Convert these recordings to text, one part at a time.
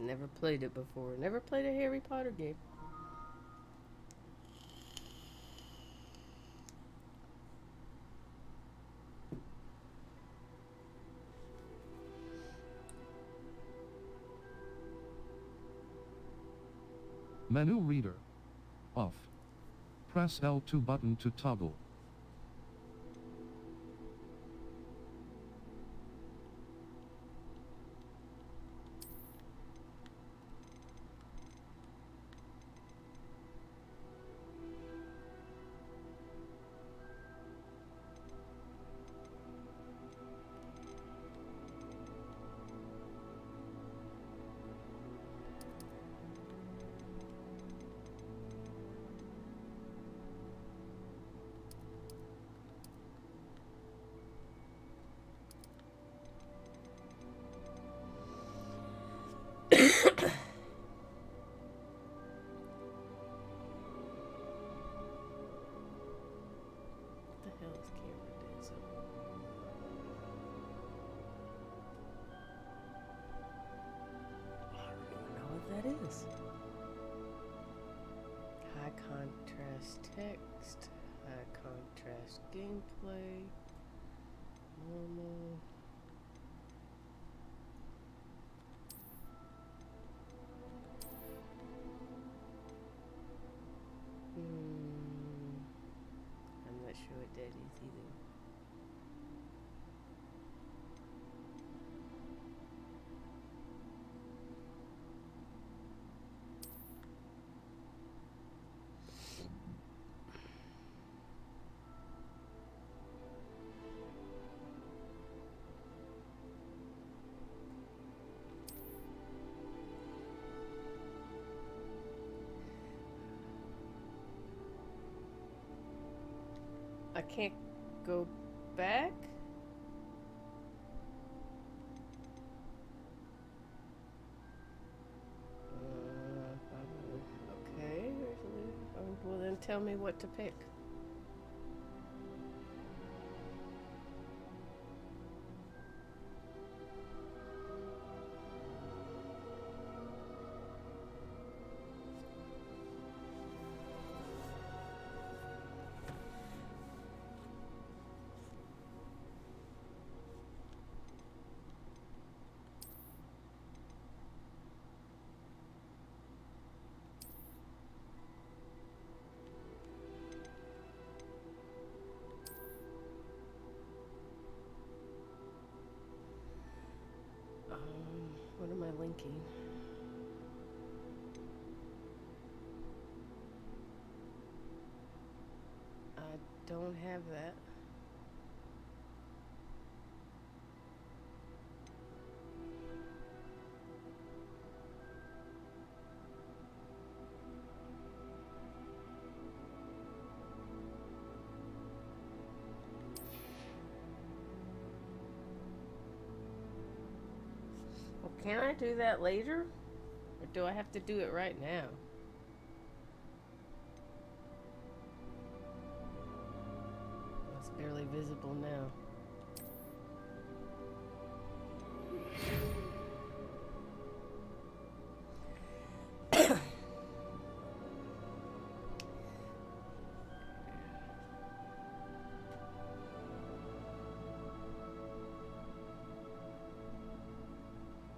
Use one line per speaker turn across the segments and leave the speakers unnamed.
Never played it before. Never played a Harry Potter game.
Menu reader. Off. Press L2 button to toggle. What the hell is camera dancing? I don't even know what that is. High contrast text, high contrast gameplay, normal. I'm not sure what that is either. I can't go back? Okay. Well, then tell me what to pick. What am I linking? I don't have that. Well, can I do that later? Or do I have to do it right now? It's barely visible now.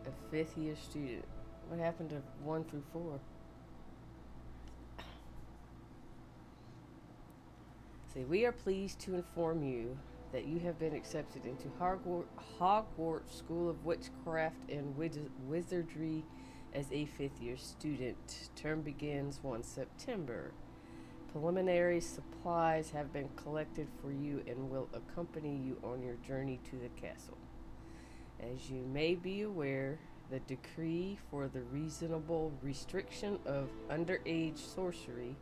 A fifth year student. What happened to 1 through 4? See, we are pleased to inform you that you have been accepted into Hogwarts School of Witchcraft and Wizardry as a fifth year student. Term begins 1 September. Preliminary supplies have been collected for you and will accompany you on your journey to the castle. As you may be aware, the decree for the reasonable restriction of underage sorcery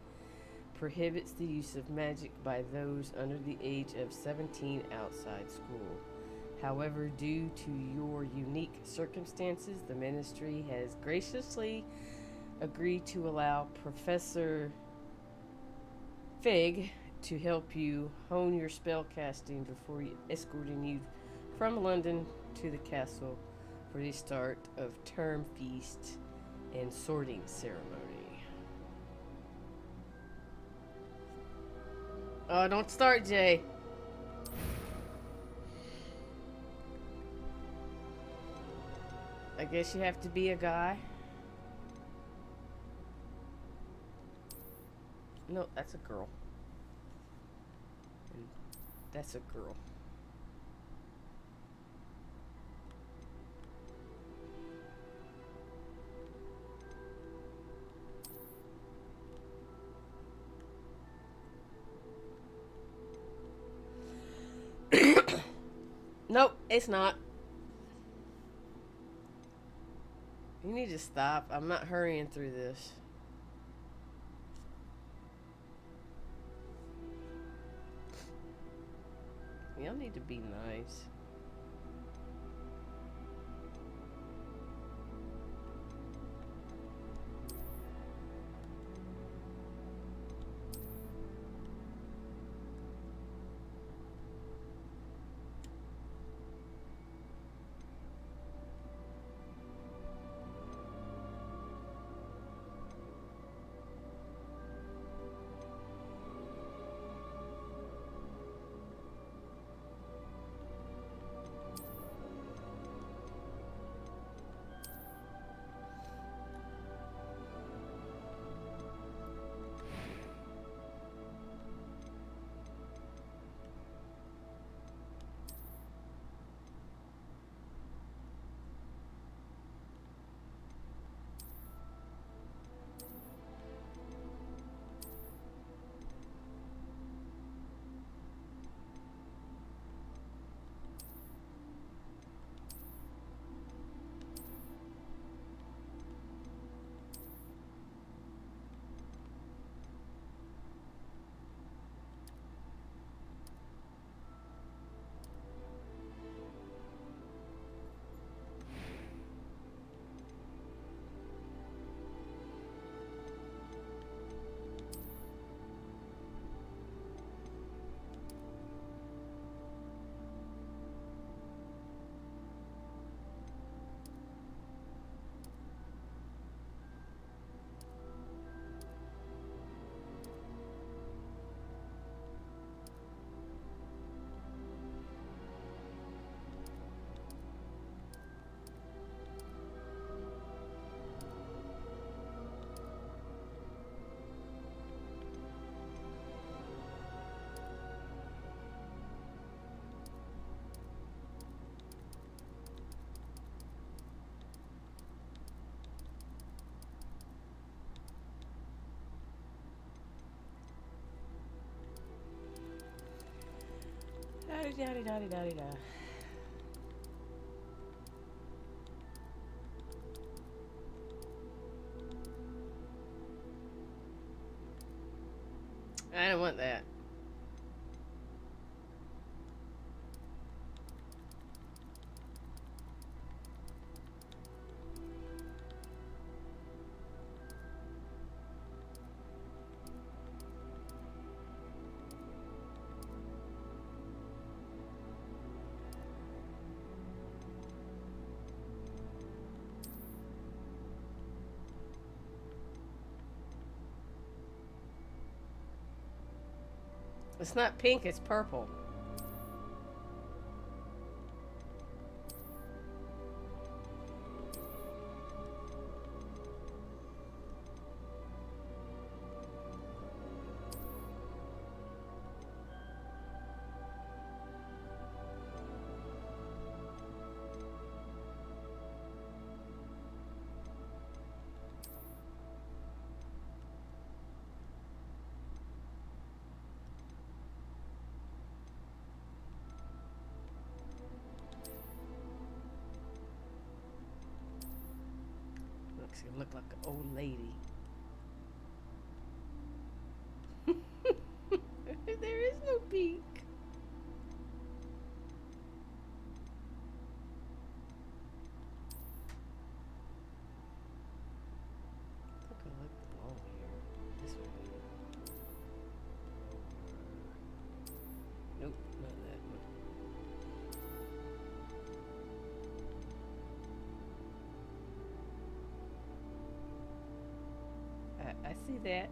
prohibits the use of magic by those under the age of 17 outside school. However, due to your unique circumstances, the ministry has graciously agreed to allow Professor Fig to help you hone your spell casting before escorting you from London to the castle for the start of term feast and sorting ceremony. Oh, don't start, Jay. I guess you have to be a guy. No, that's a girl. And that's a girl. Nope, it's not. You need to stop. I'm not hurrying through this. Y'all need to be nice. Da-di-da-di-da-di-da-di-da. I don't want that. It's not pink, it's purple. Looks, you look like an old lady. There is no pink. I think I like the long hair. This would be it. Nope, not that one. see that.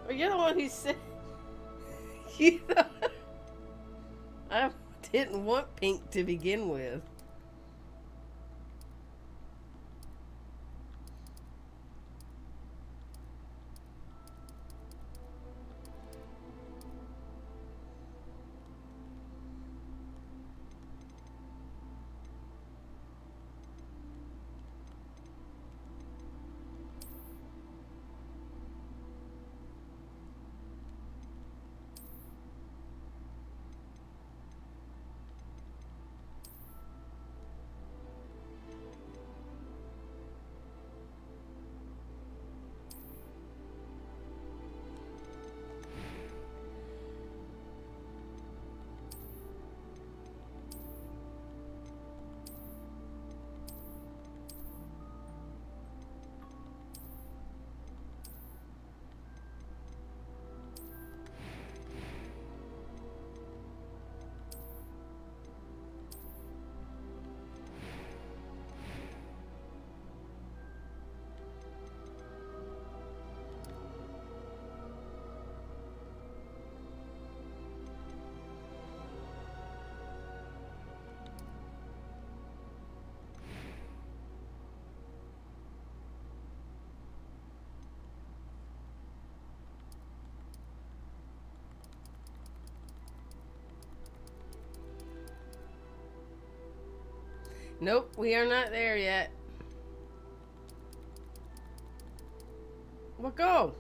Well, you're the one who said you know, I didn't want pink to begin with. Nope, we are not there yet. Well, go.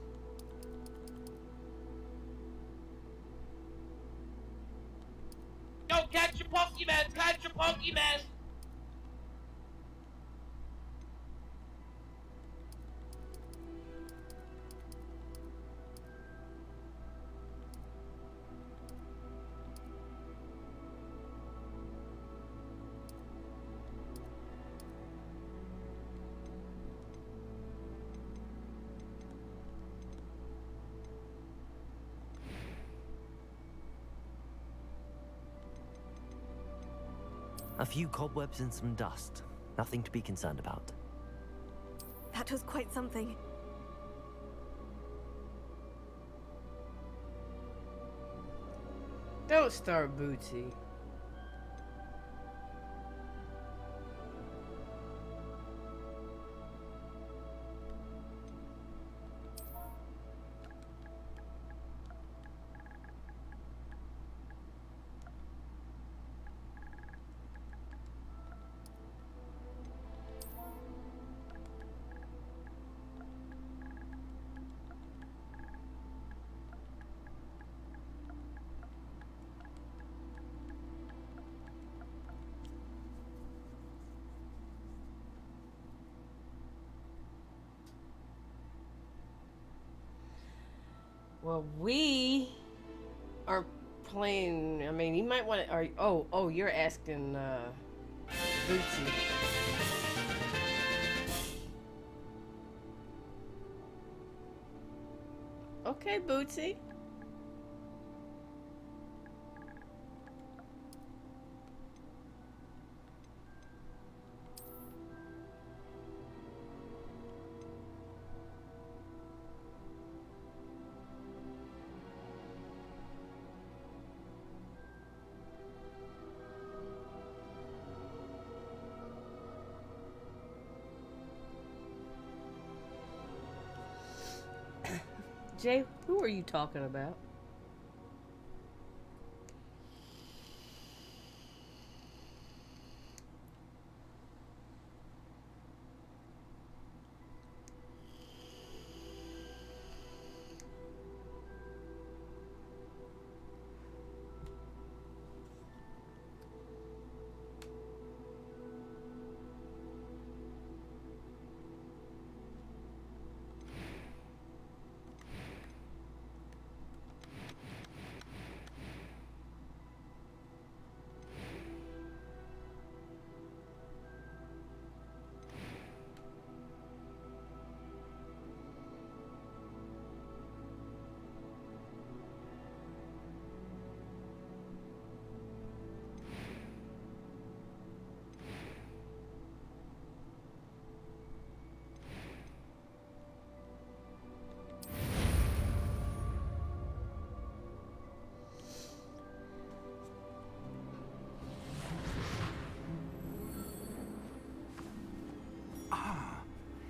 Go catch your Pokemon! Catch your Pokemon!
A few cobwebs and some dust. Nothing to be concerned about.
That was quite something.
Don't start, Bootsy. Well, we are playing. I mean, you might want to. Oh, you're asking Bootsy. Okay, Bootsy. Jay, who are you talking about?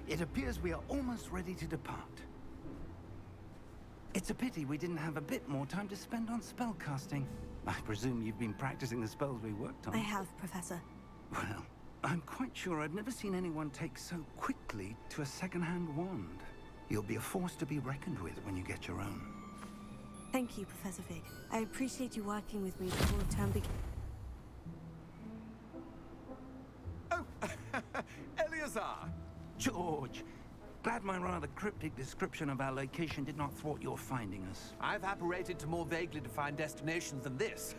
It appears we are almost ready to depart. It's a pity we didn't have a bit more time to spend on spellcasting. I presume you've been practicing the spells we worked on.
I have, Professor.
Well, I'm quite sure I've never seen anyone take so quickly to a second-hand wand. You'll be a force to be reckoned with when you get your own.
Thank you, Professor Fig. I appreciate you working with me before the term begins.
Oh, Eleazar! George! Glad my rather cryptic description of our location did not thwart your finding us.
I've apparated to more vaguely defined destinations than this.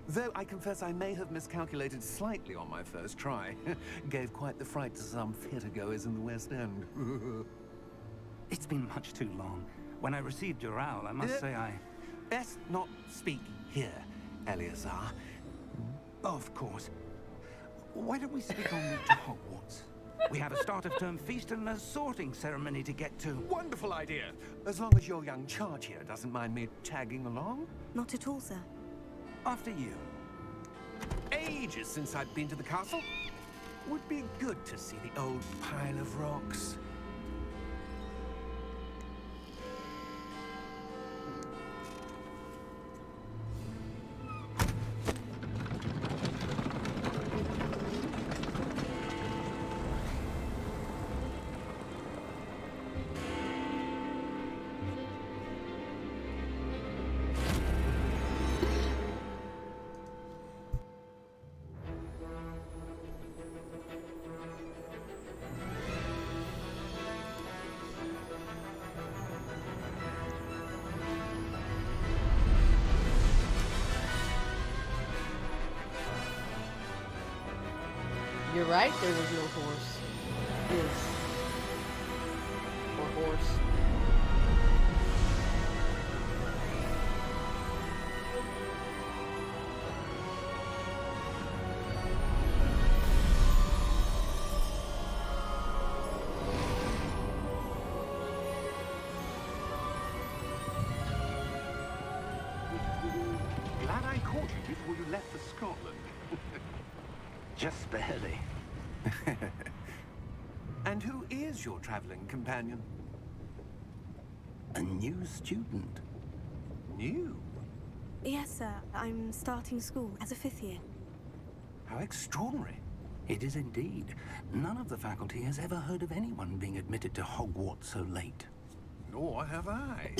Though I confess I may have miscalculated slightly on my first try. Gave quite the fright to some theatergoers in the West End.
It's been much too long. When I received your owl, I must say I...
Best not speak here, Eleazar.
Of course. Why don't we speak en route to Hogwarts? We have a start-of-term feast and a sorting ceremony to get to.
Wonderful idea. As long as your young charge here doesn't mind me tagging along.
Not at all, sir.
After you.
Ages since I've been to the castle. Would be good to see the old pile of rocks.
You're right, there was no horse. Yes. Or horse.
Glad I caught you before you left for Scotland. Just barely.
And who is your traveling companion?
A new student.
New?
Yes, sir. I'm starting school as a 5th year.
How extraordinary.
It is indeed. None of the faculty has ever heard of anyone being admitted to Hogwarts so late.
Nor have I.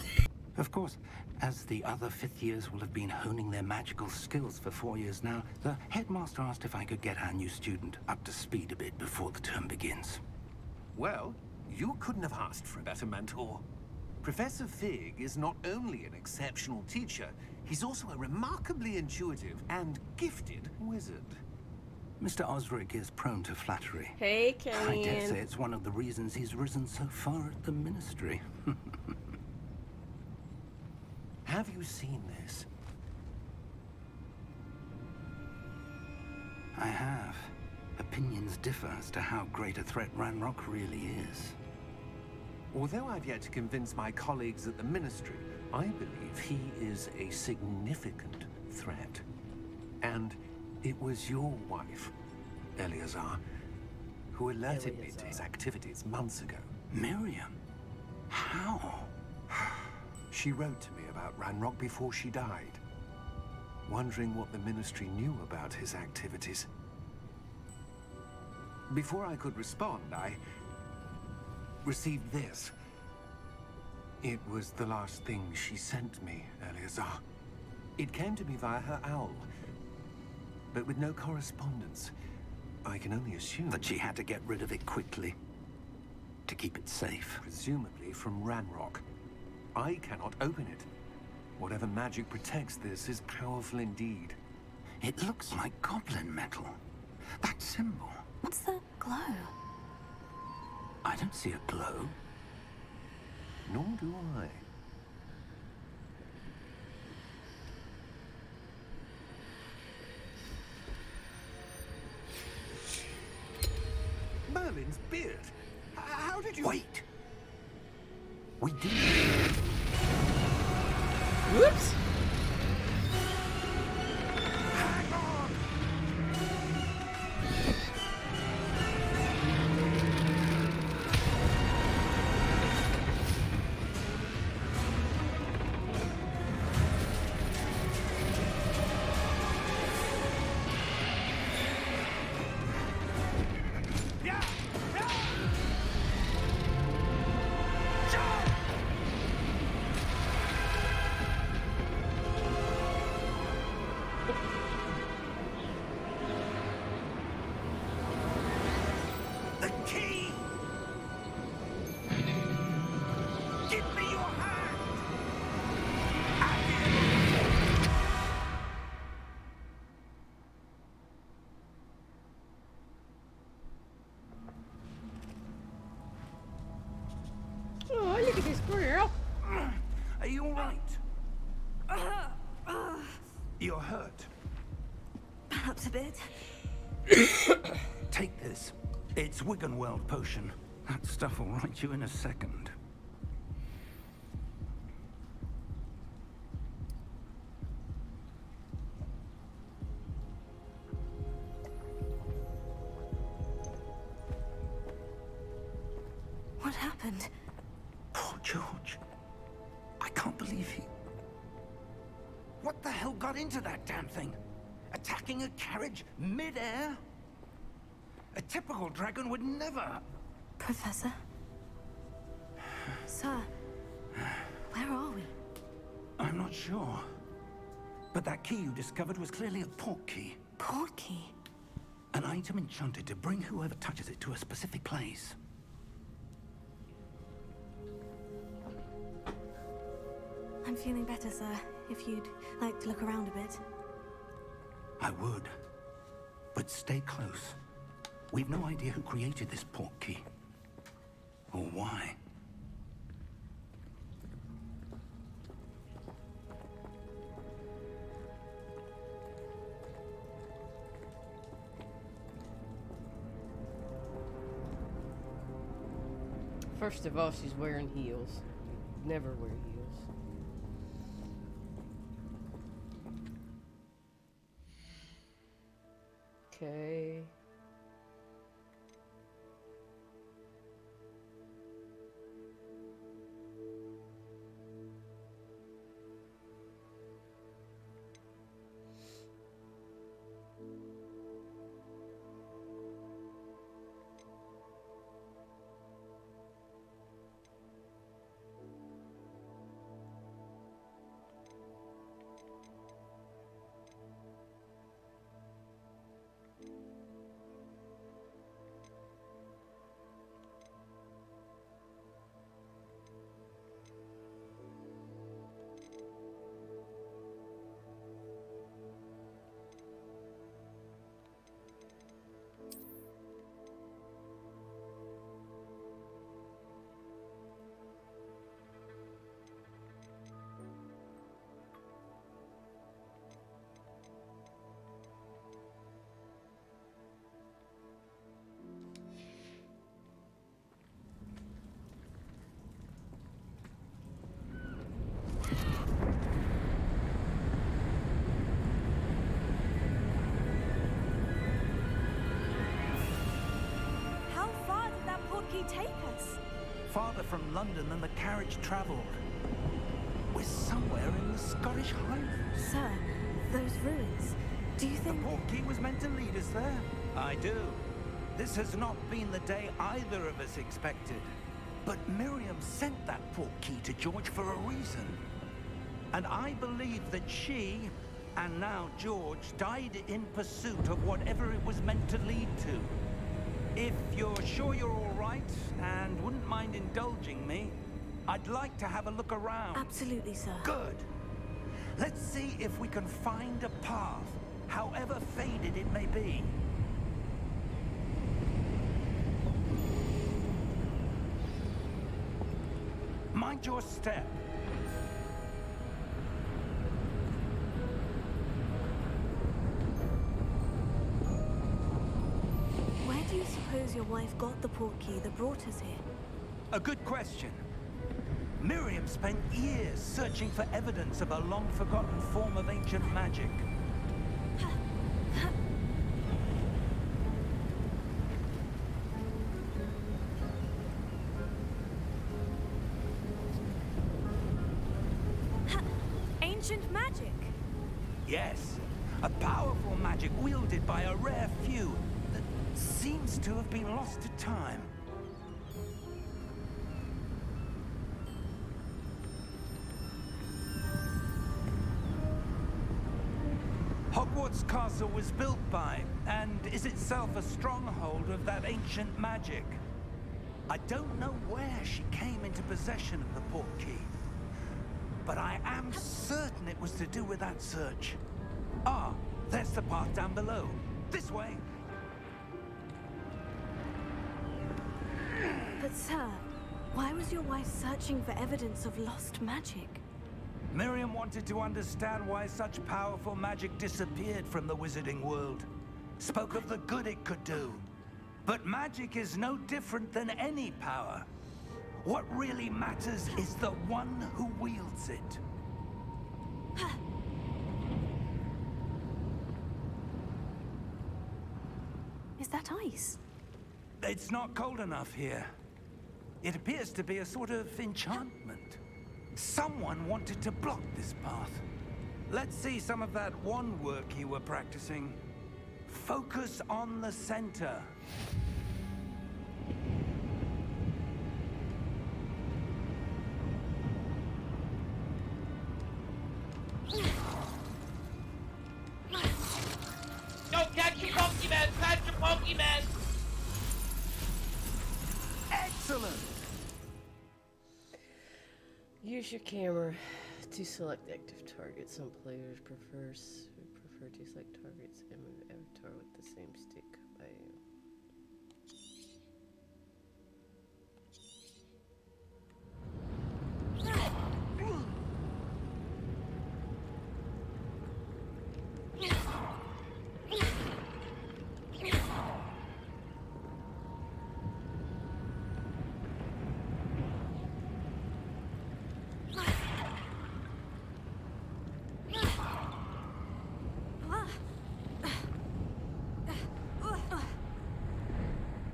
Of course, as the other 5th years will have been honing their magical skills for 4 years now, the headmaster asked if I could get our new student up to speed a bit before the term begins.
Well, you couldn't have asked for a better mentor. Professor Fig is not only an exceptional teacher, he's also a remarkably intuitive and gifted wizard.
Mr. Osric is prone to flattery.
Hey,
I dare say
Ken.
it's one of the reasons he's risen so far at the Ministry.
Have you seen this?
I have. Opinions differ as to how great a threat Ranrock really is.
Although I've yet to convince my colleagues at the Ministry, I believe he is a significant threat. And it was your wife, Eleazar, who alerted me to his activities months ago.
Miriam? How?
She wrote to me about Ranrock before she died, wondering what the Ministry knew about his activities. Before I could respond, I received this. It was the last thing she sent me, Eleazar. It came to me via her owl, but with no correspondence. I can only assume
That she had to get rid of it quickly. To keep it safe.
presumably from Ranrock. I cannot open it. Whatever magic protects this is powerful indeed.
It looks like goblin metal. That symbol.
What's that glow?
I don't see a glow.
Nor do I. Merlin's beard. How did you...
Wait! We did.
Whoops.
Hang on! The key! Give me your hand!
Oh, look at this girl.
Are you all right? You're hurt.
Perhaps a bit.
Take this. It's Wiggenweld potion. That stuff will right you in a second.
What happened?
Poor George. I can't believe he... What the hell got into that damn thing? Attacking a carriage mid-air? A typical dragon would never...
Professor? Sir, where are we?
I'm not sure. But that key you discovered was clearly a port key.
Port key?
An item enchanted to bring whoever touches it to a specific place.
I'm feeling better, sir. If you'd like to look around a bit.
I would. But stay close. We've no idea who created this port key. Or why.
First of all, she's wearing heels. Never wear heels. Okay.
farther from London than the carriage travelled. We're somewhere in the Scottish Highlands.
Sir, those ruins. Do you
The
think...
portkey was meant to lead us there? I do. This has not been the day either of us expected. But Miriam sent that portkey to George for a reason. And I believe that she, and now George, died in pursuit of whatever it was meant to lead to. If you're sure you're all right, and wouldn't mind indulging me, I'd like to have a look around.
Absolutely, sir.
Good. Let's see if we can find a path, however faded it may be. Mind your step.
Where do you suppose your wife got the portkey that brought us here?
A good question. Miriam spent years searching for evidence of a long-forgotten form of ancient magic.
Ancient magic?
Yes, a powerful magic wielded by a rare few that seems to have been lost to time. Hogwarts Castle was built by, and is itself a stronghold of that ancient magic. I don't know where she came into possession of the portkey, but I am certain it was to do with that search. Ah, there's the path down below. This way.
But sir, why was your wife searching for evidence of lost magic?
Miriam wanted to understand why such powerful magic disappeared from the wizarding world. Spoke of the good it could do. But magic is no different than any power. What really matters is the one who wields it.
Is that ice?
It's not cold enough here. It appears to be a sort of enchantment. Someone wanted to block this path. Let's see some of that wand work you were practicing. Focus on the center.
Go catch your Pokemon! Catch your Pokemon!
Excellent!
Use your camera to select active targets. Some players prefer to select targets and move avatar with the same stick by you.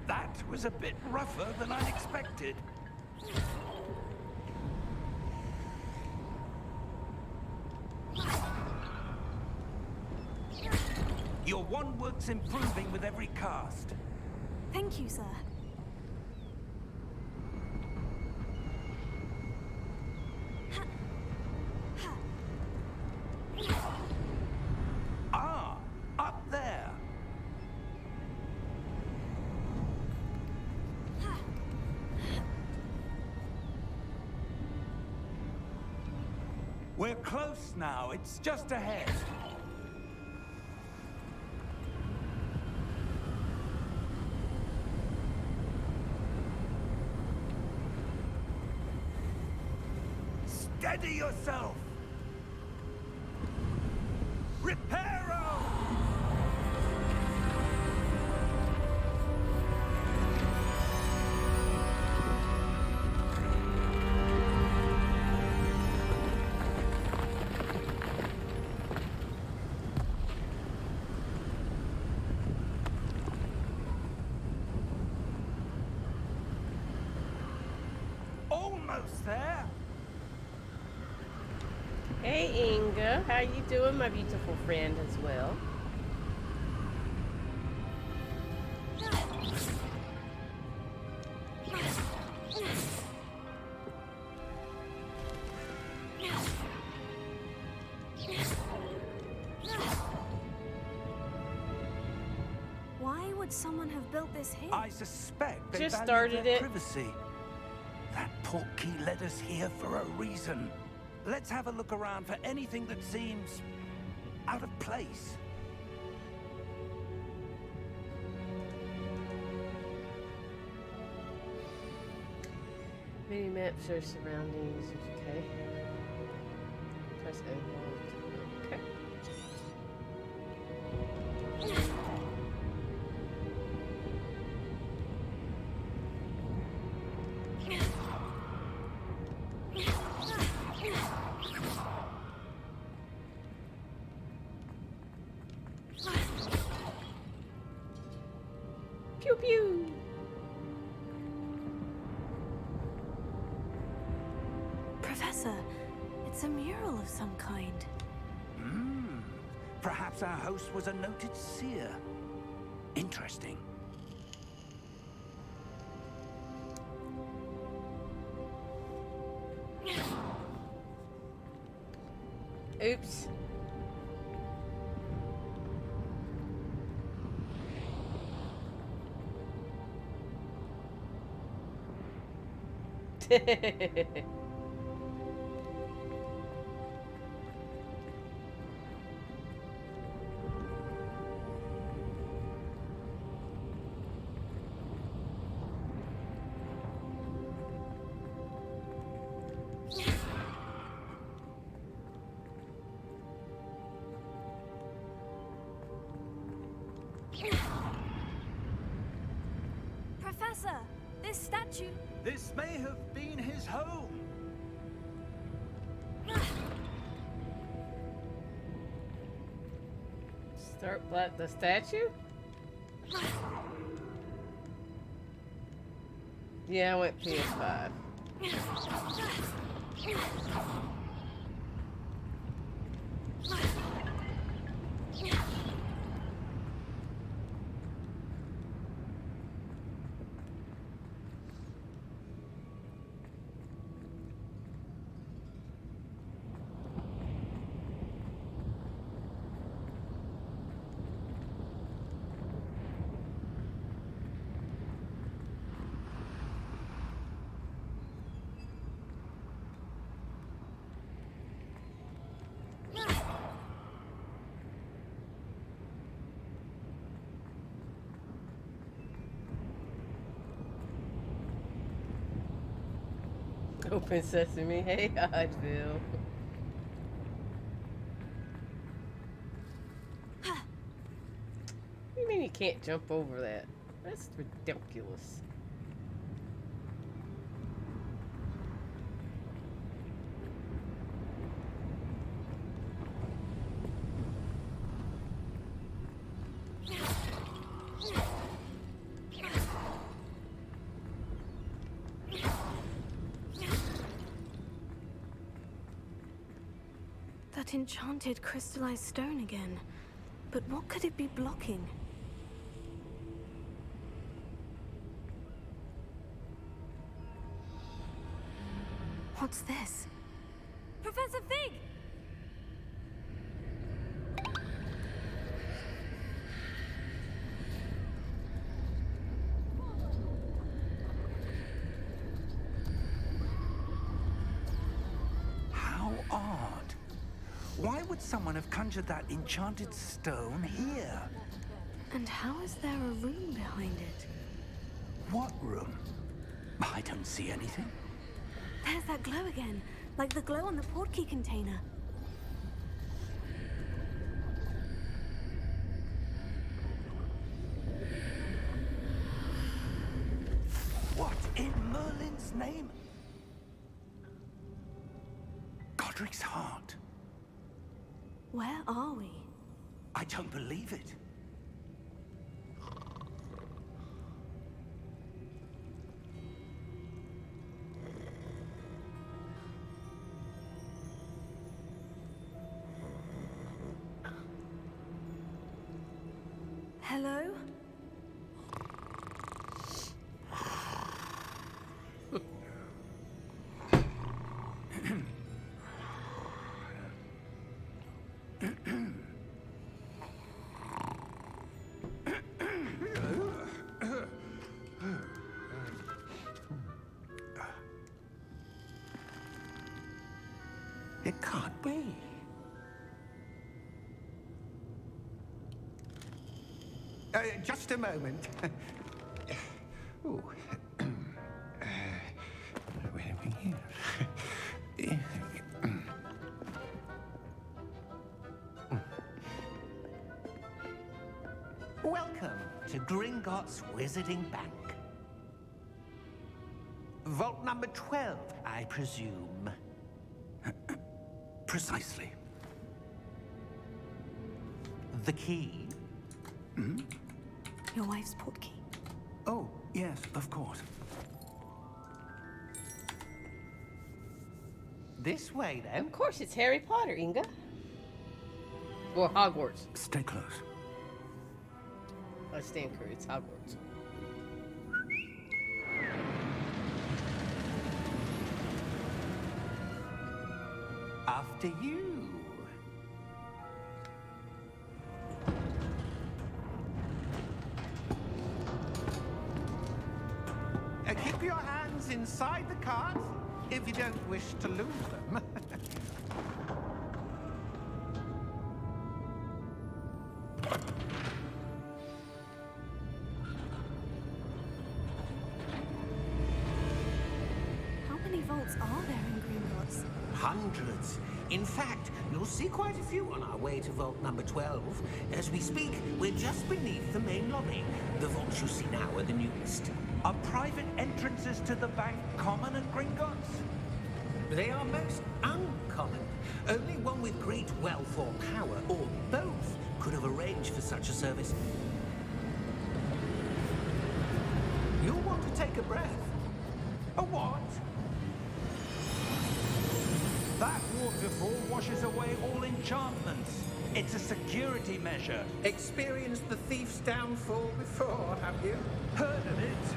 That was a bit rougher than I'd expected. Your wand work's improving with every cast.
Thank you, sir.
Ah, up there. We're close now. It's just ahead. Steady yourself. Reparo! Almost there.
Hey Inga, how you doing, my beautiful friend as well?
Why would someone have built this here?
I suspect they
Just
value
started
their
it.
privacy. That portkey led us here for a reason. Let's have a look around for anything that seems out of place.
Mini maps show surroundings. Okay. Press A hold. Okay. Pew pew.
Professor, it's a mural of some kind.
Perhaps our host was a noted seer. Interesting.
Oops.
Professor, this statue...
This may have been his home.
Start the statue? Yeah, I went PS5. Open sesame. Hey, Hodgeville. What do you mean you can't jump over that? That's ridiculous.
That enchanted crystallized stone again. But what could it be blocking? What's this? Professor Fig!
How odd. Why would someone have conjured that enchanted stone here?
And how is there a room behind it?
What room? I don't see anything.
There's that glow again, like the glow on the portkey container.
What in Merlin's name? Godric's heart.
Where are we?
I don't believe it.
Hello?
It can't be. Just a moment. Ooh. Where are we here? Welcome to Gringotts Wizarding Bank. Vault number 12, I presume. Precisely. The key?
Your wife's portkey.
Oh, yes, of course. This way, then.
Of course, it's Harry Potter, Inga. Or Hogwarts.
Stay close.
I stand corrected. It's Hogwarts.
After you. Keep your hands inside the cart if you don't wish to lose them.
How many vaults are there in Gringotts?
Hundreds. In fact, you'll see quite a few on our way to vault number 12. As we speak, we're just beneath the main lobby. The vaults you see now are the newest.
Are private entrances to the bank common at Gringotts?
They are most uncommon. Only one with great wealth or power, or both, could have arranged for such a service.
You'll want to take a breath. A what? That waterfall washes away all enchantments. It's a security measure.
Experienced the thief's downfall before, have you?
Heard of it?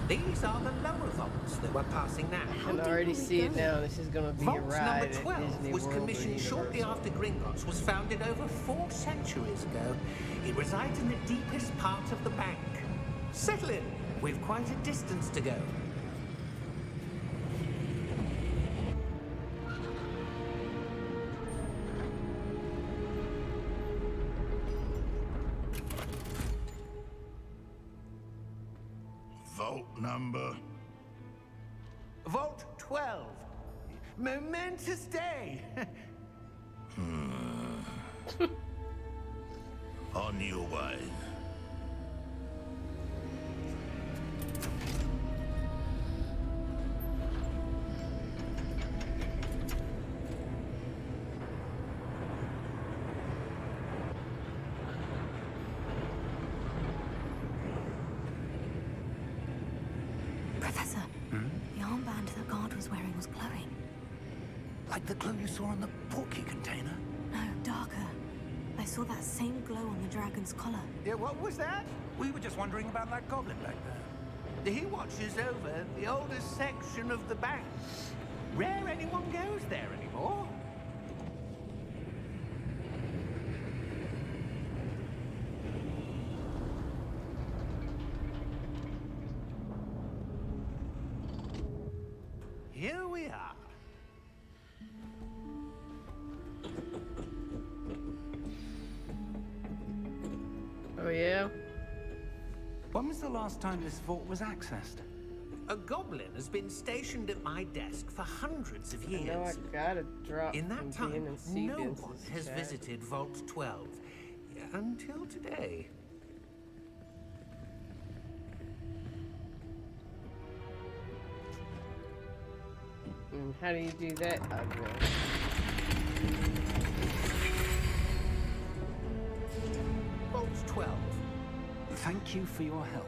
These are the lower vaults that we're passing now.
I can already see it now. This is going to be a
Vault
ride
number 12
at Disney
was
World or
commissioned shortly
Universal.
after Gringotts was founded over 4 centuries ago. It resides in the deepest part of the bank. Settle in. We've quite a distance to go.
Vault number.
Vault 12. Momentous day.
On your way.
Professor, the armband that guard was wearing was glowing.
Like the glow you saw on the portkey container?
No, darker. I saw that same glow on the dragon's collar.
Yeah, what was that? We were just wondering about that goblin back there. He watches over the oldest section of the bank. Rare anyone goes there anymore. Here we are.
Oh, yeah?
When was the last time this vault was accessed?
A goblin has been stationed at my desk for hundreds of
I know I
years.
gotta drop
In that
from being
time,
in sea
no
Vince's
one has
chat.
visited Vault 12. Until today.
How do you do that, Hogwarts?
Vault 12.
Thank you for your help.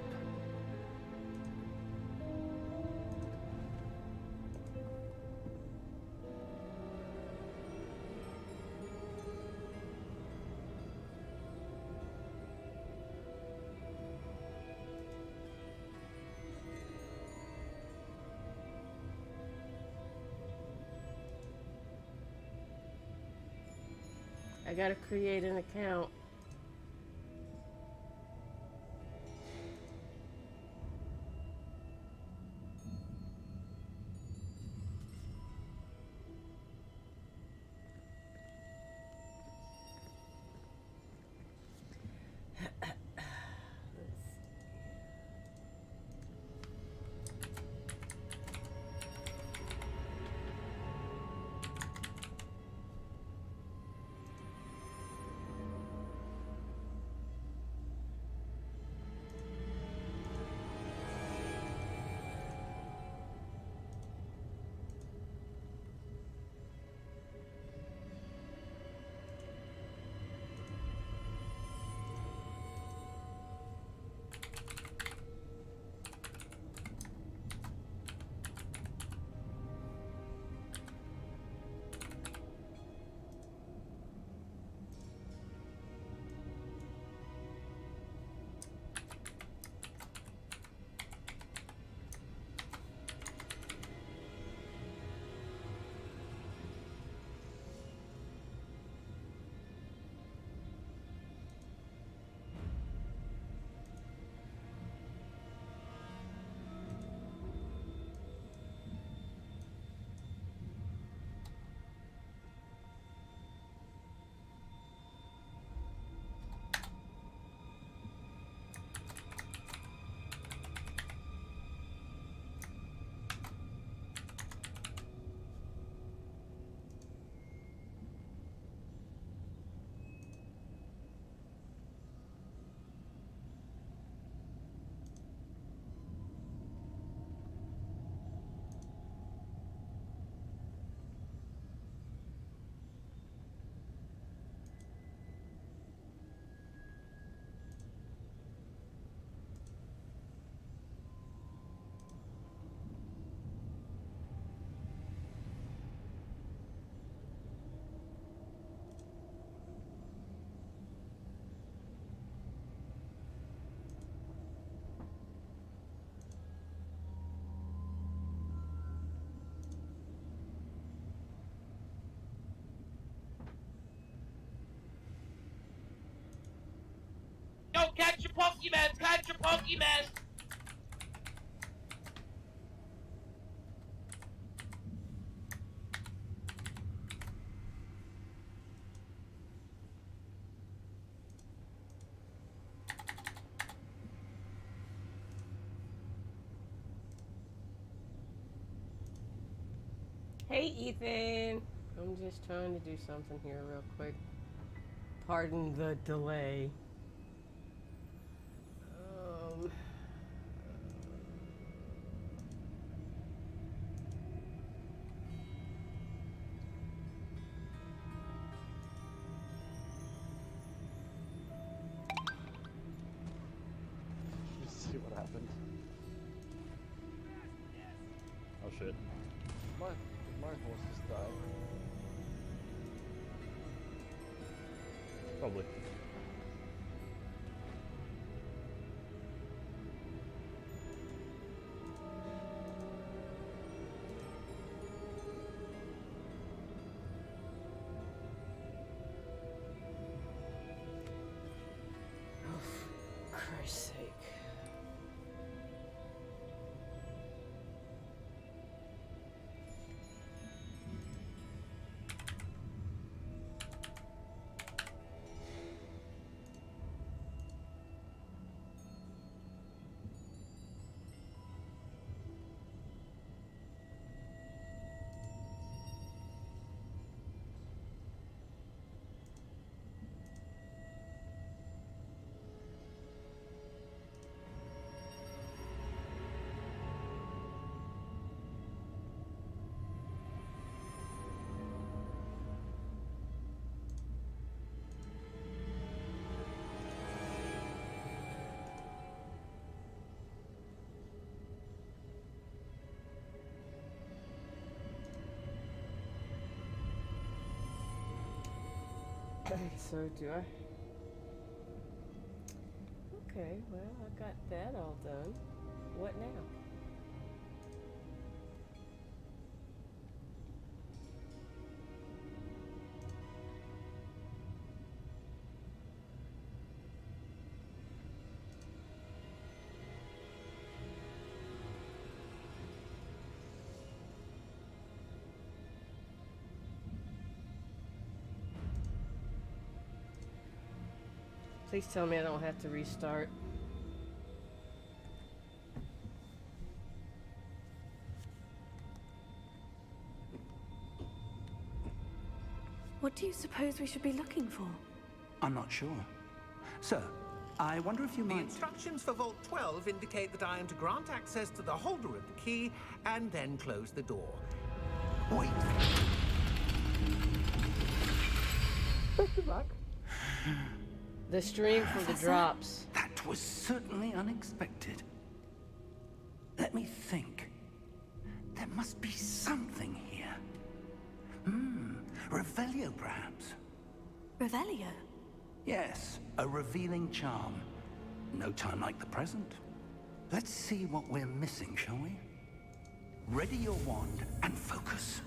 I gotta create an account.
Yo, catch your Pokemon! Catch your Pokemon!
Hey, Ethan. I'm just trying to do something here real quick. Pardon the delay. Um,
Just see what happened. Oh shit. My horse just died. Probably.
for Christ's sake. So do I? Okay, well, I got that all done. What now? Please tell me I don't have to restart.
What do you suppose we should be looking for?
I'm not sure. Sir, I wonder if you
The
might...
instructions for Vault 12 indicate that I am to grant access to the holder of the key and then close the door.
Wait.
Best of luck.
The stream for the drops.
That was certainly unexpected. Let me think. There must be something here. Revelio, perhaps?
Revelio?
Yes, a revealing charm. No time like the present. Let's see what we're missing, shall we? Ready your wand and focus.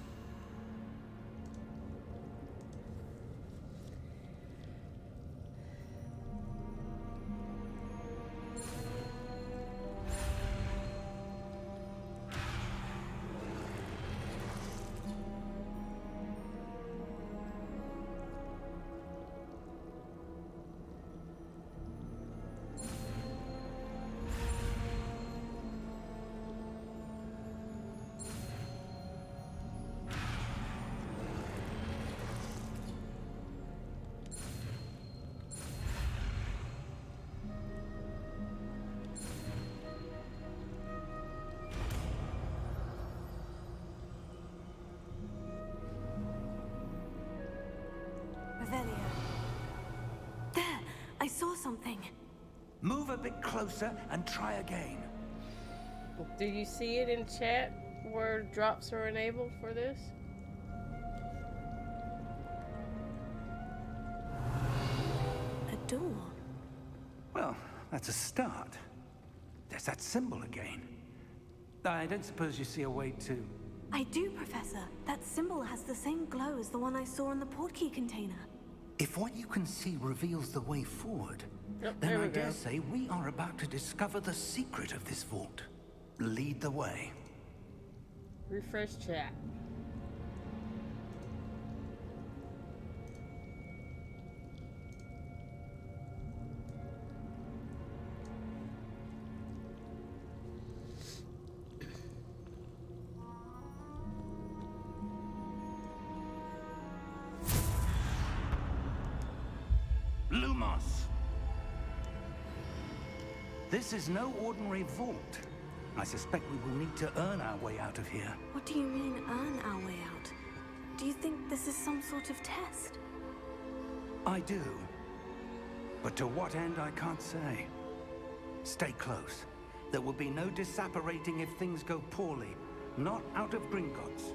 Revelio. There! I saw something.
Move a bit closer and try again.
Do you see it in chat where drops are enabled for this?
A door.
Well, that's a start. There's that symbol again. I don't suppose you see a way to...
I do, Professor. That symbol has the same glow as the one I saw in the portkey container.
If what you can see reveals the way forward,
Yep,
then
there we
I dare
go.
say we are about to discover the secret of this vault. Lead the way.
Refresh chat.
Lumos! This is no ordinary vault. I suspect we will need to earn our way out of here.
What do you mean, earn our way out? Do you think this is some sort of test?
I do. But to what end, I can't say. Stay close. There will be no disapparating if things go poorly. Not out of Gringotts.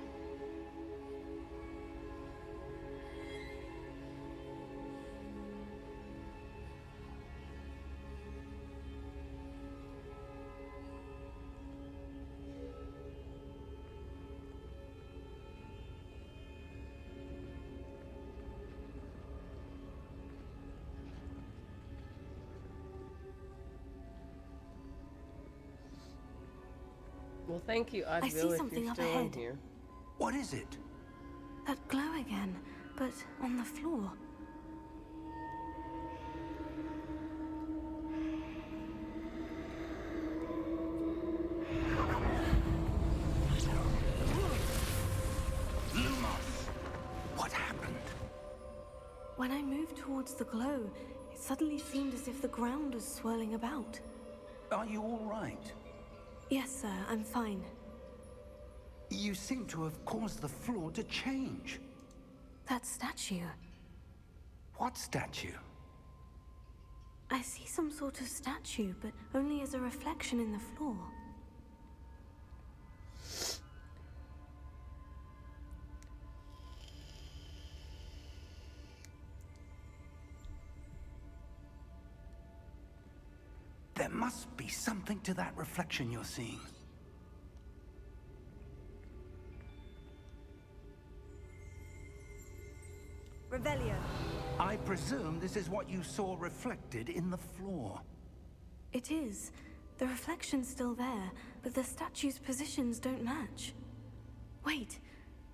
Well, thank you,
I see
Oddville, if
something
you're
up
still in
ahead.
here.
What is it?
That glow again, but on the floor.
Lumos! What happened?
When I moved towards the glow, it suddenly seemed as if the ground was swirling about.
Are you all right?
Yes, sir, I'm fine.
You seem to have caused the floor to change.
That statue.
What statue?
I see some sort of statue, but only as a reflection in the floor.
There must be something to that reflection you're seeing.
Revelio.
I presume this is what you saw reflected in the floor.
It is. The reflection's still there, but the statue's positions don't match. Wait.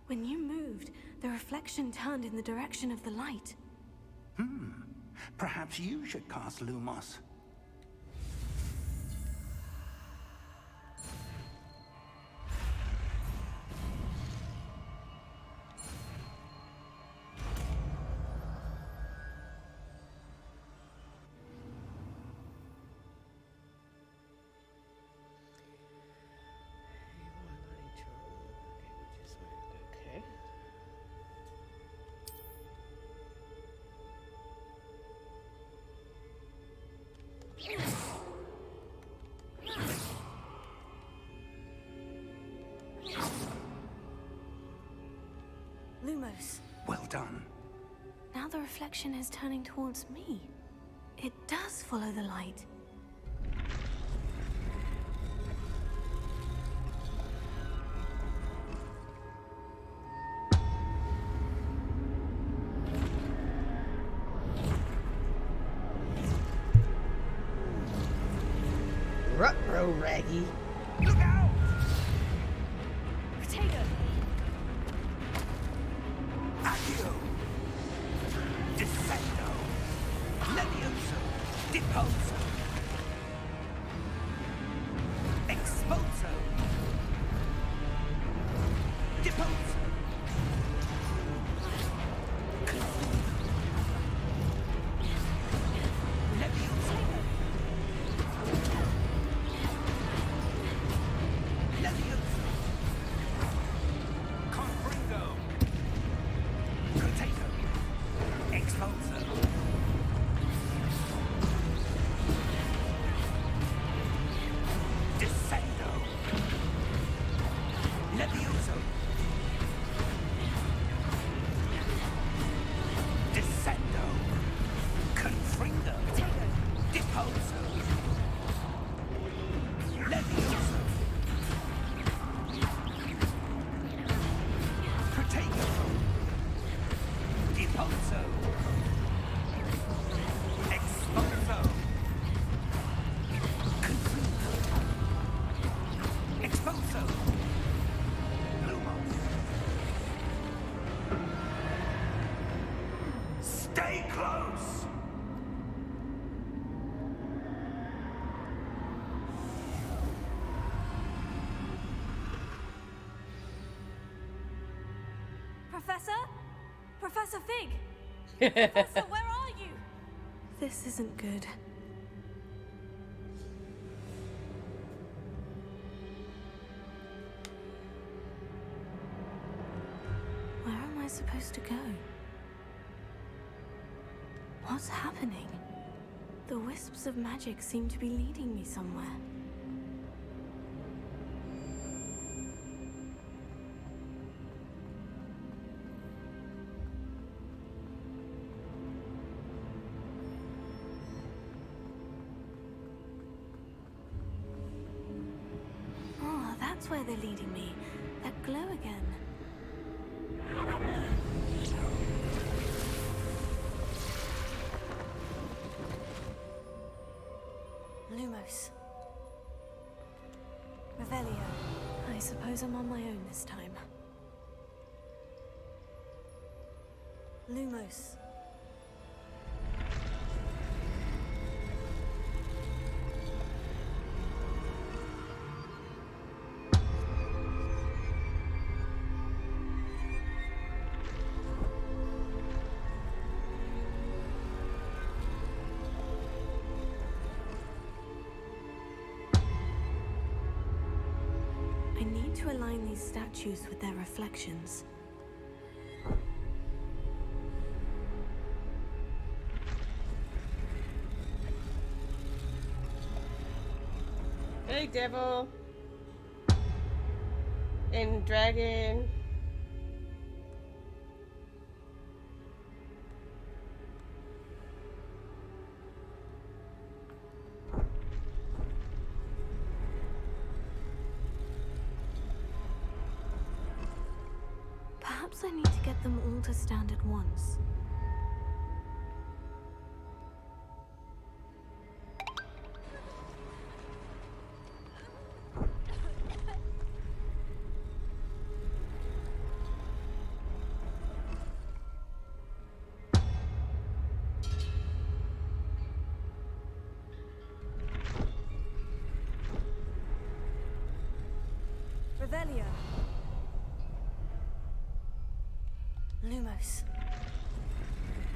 When you moved, the reflection turned in the direction of the light.
Perhaps you should cast Lumos.
Okay.
Lumos.
Well done.
Now the reflection is turning towards me. It does follow the light.
Ruh-roh, Raggy.
Look out!
Potato!
Accio! Descendo! Levioso! Deposo! Exposo! Deposo! Levioso! Levioso! Confringo! Potato! Exposo! Descendo! Levioso! Descendo! Confringo! Deposo! Levioso! Potato! Deposo! Exposo! Confringo! Exposo! Lumos! Stay close!
Professor? Professor Fig! Professor, where are you? This isn't good. Where am I supposed to go? What's happening? The wisps of magic seem to be leading me somewhere. Oh, that's where they're leading me. That glow again. Lumos. Revelio. I suppose I'm on my own this time. Lumos. I need to align these statues with their reflections.
Hey, devil. And dragon.
Perhaps I need to get them all to stand at once. Lumos.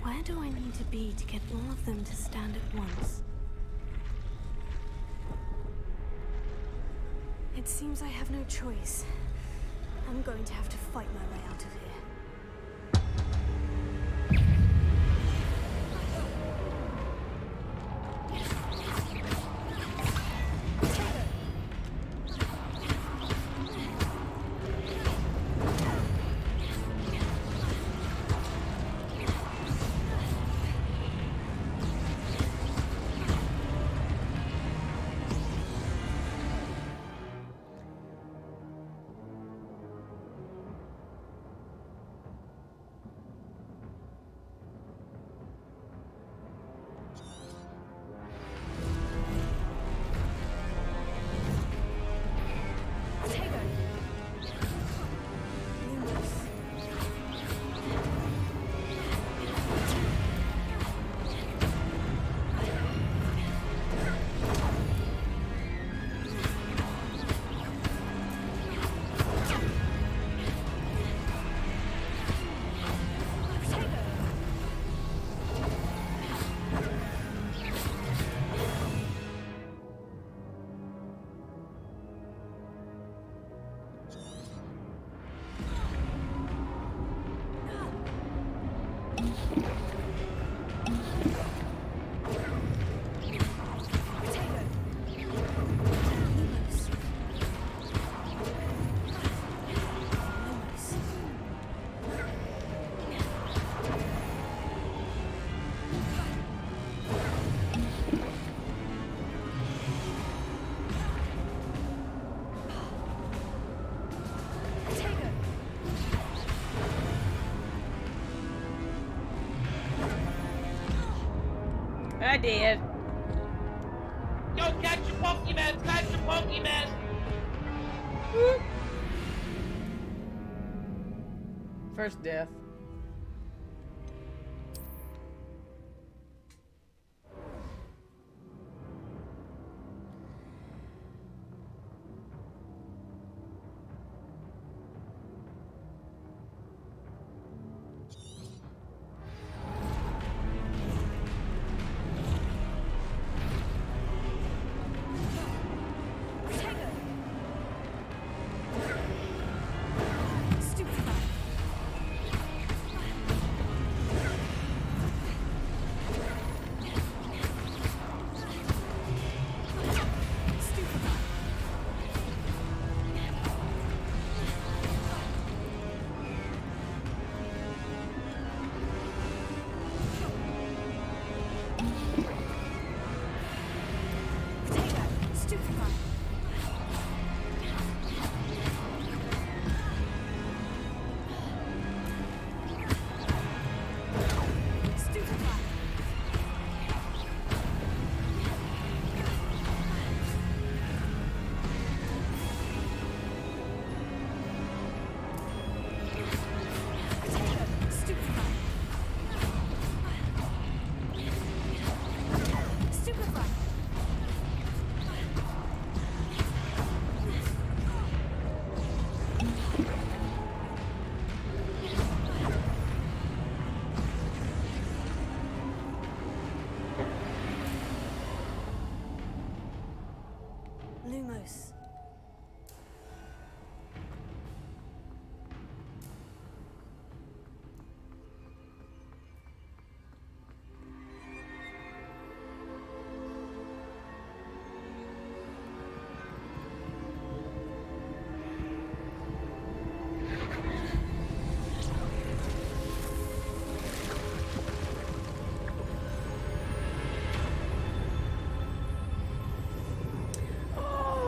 Where do I need to be to get all of them to stand at once? It seems I have no choice. I'm going to have to fight my way out of here.
I did.
Yo, catch your Pokemon! Catch your Pokemon!
First death.
Lumos.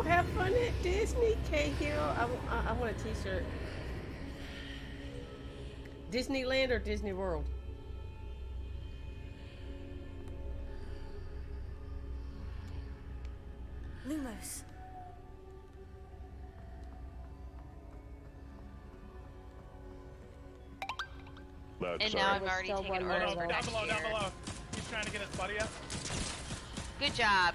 Have fun at Disney, K-Hero. I want a t-shirt. Disneyland or Disney World?
Lumos.
And now I've already taken
Oh,
orders
no,
for
down
next
below,
year.
down below. He's trying to get his buddy up.
Good job.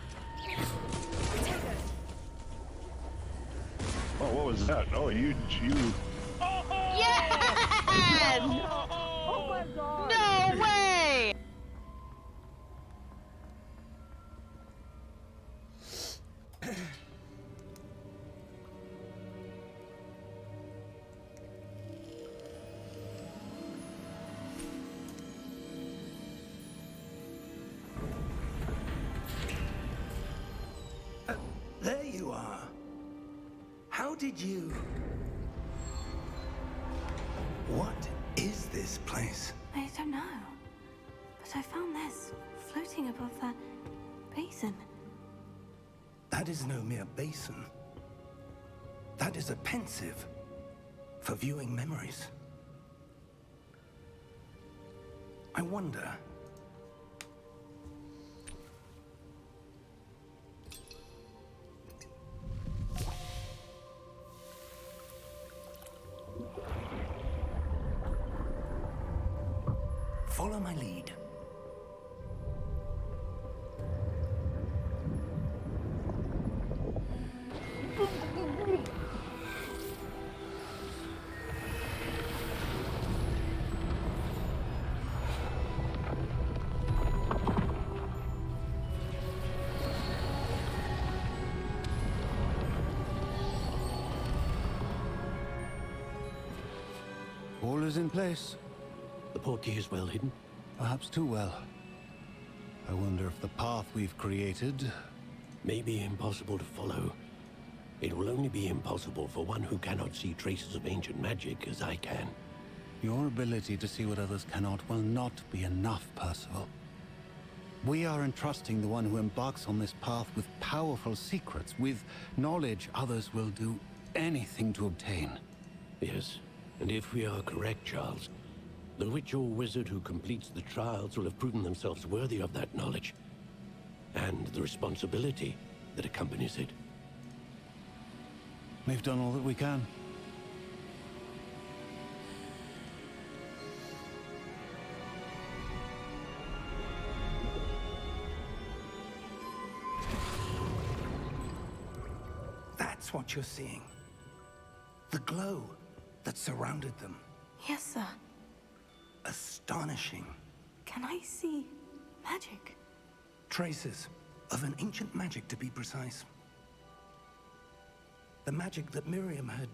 Oh, what was that? Oh, you.
Oh!
Yes! No way!
There you are. How did you... What is this place?
I don't know. But I found this floating above that basin.
That is no mere basin. That is a pensive for viewing memories. I wonder... Follow my lead.
All is in place.
The portkey is well hidden?
Perhaps too well. I wonder if the path we've created...
may be impossible to follow. It will only be impossible for one who cannot see traces of ancient magic as I can.
Your ability to see what others cannot will not be enough, Percival. We are entrusting the one who embarks on this path with powerful secrets, with knowledge others will do anything to obtain.
Yes, and if we are correct, Charles, the witch or wizard who completes the trials will have proven themselves worthy of that knowledge, and the responsibility that accompanies it.
We've done all that we can.
That's what you're seeing. The glow that surrounded them.
Yes, sir.
Astonishing.
Can I see magic?
Traces of an ancient magic, to be precise. The magic that Miriam had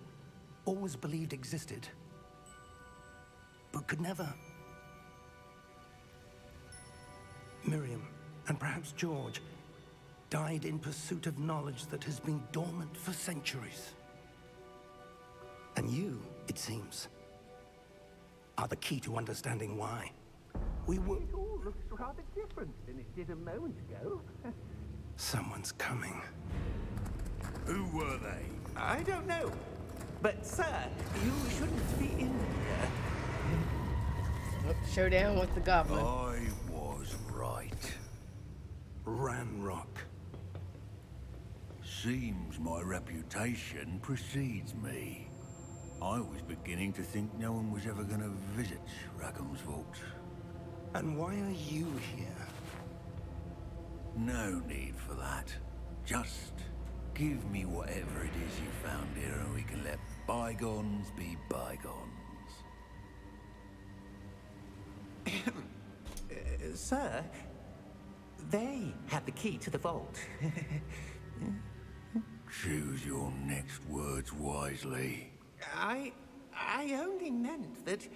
always believed existed, but could never. Miriam, and perhaps George, died in pursuit of knowledge that has been dormant for centuries. And you, it seems, are the key to understanding why. We were...
It all looks rather different than it did a moment ago.
Someone's coming.
Who were they?
I don't know. But, sir, you shouldn't be in here.
Showdown with the goblin.
I was right. Ranrock.
Seems my reputation precedes me. I was beginning to think no one was ever going to visit Rackham's vault.
And why are you here?
No need for that. Just give me whatever it is you found here and we can let bygones be bygones.
Sir, they have the key to the vault.
Choose your next words wisely.
I only meant that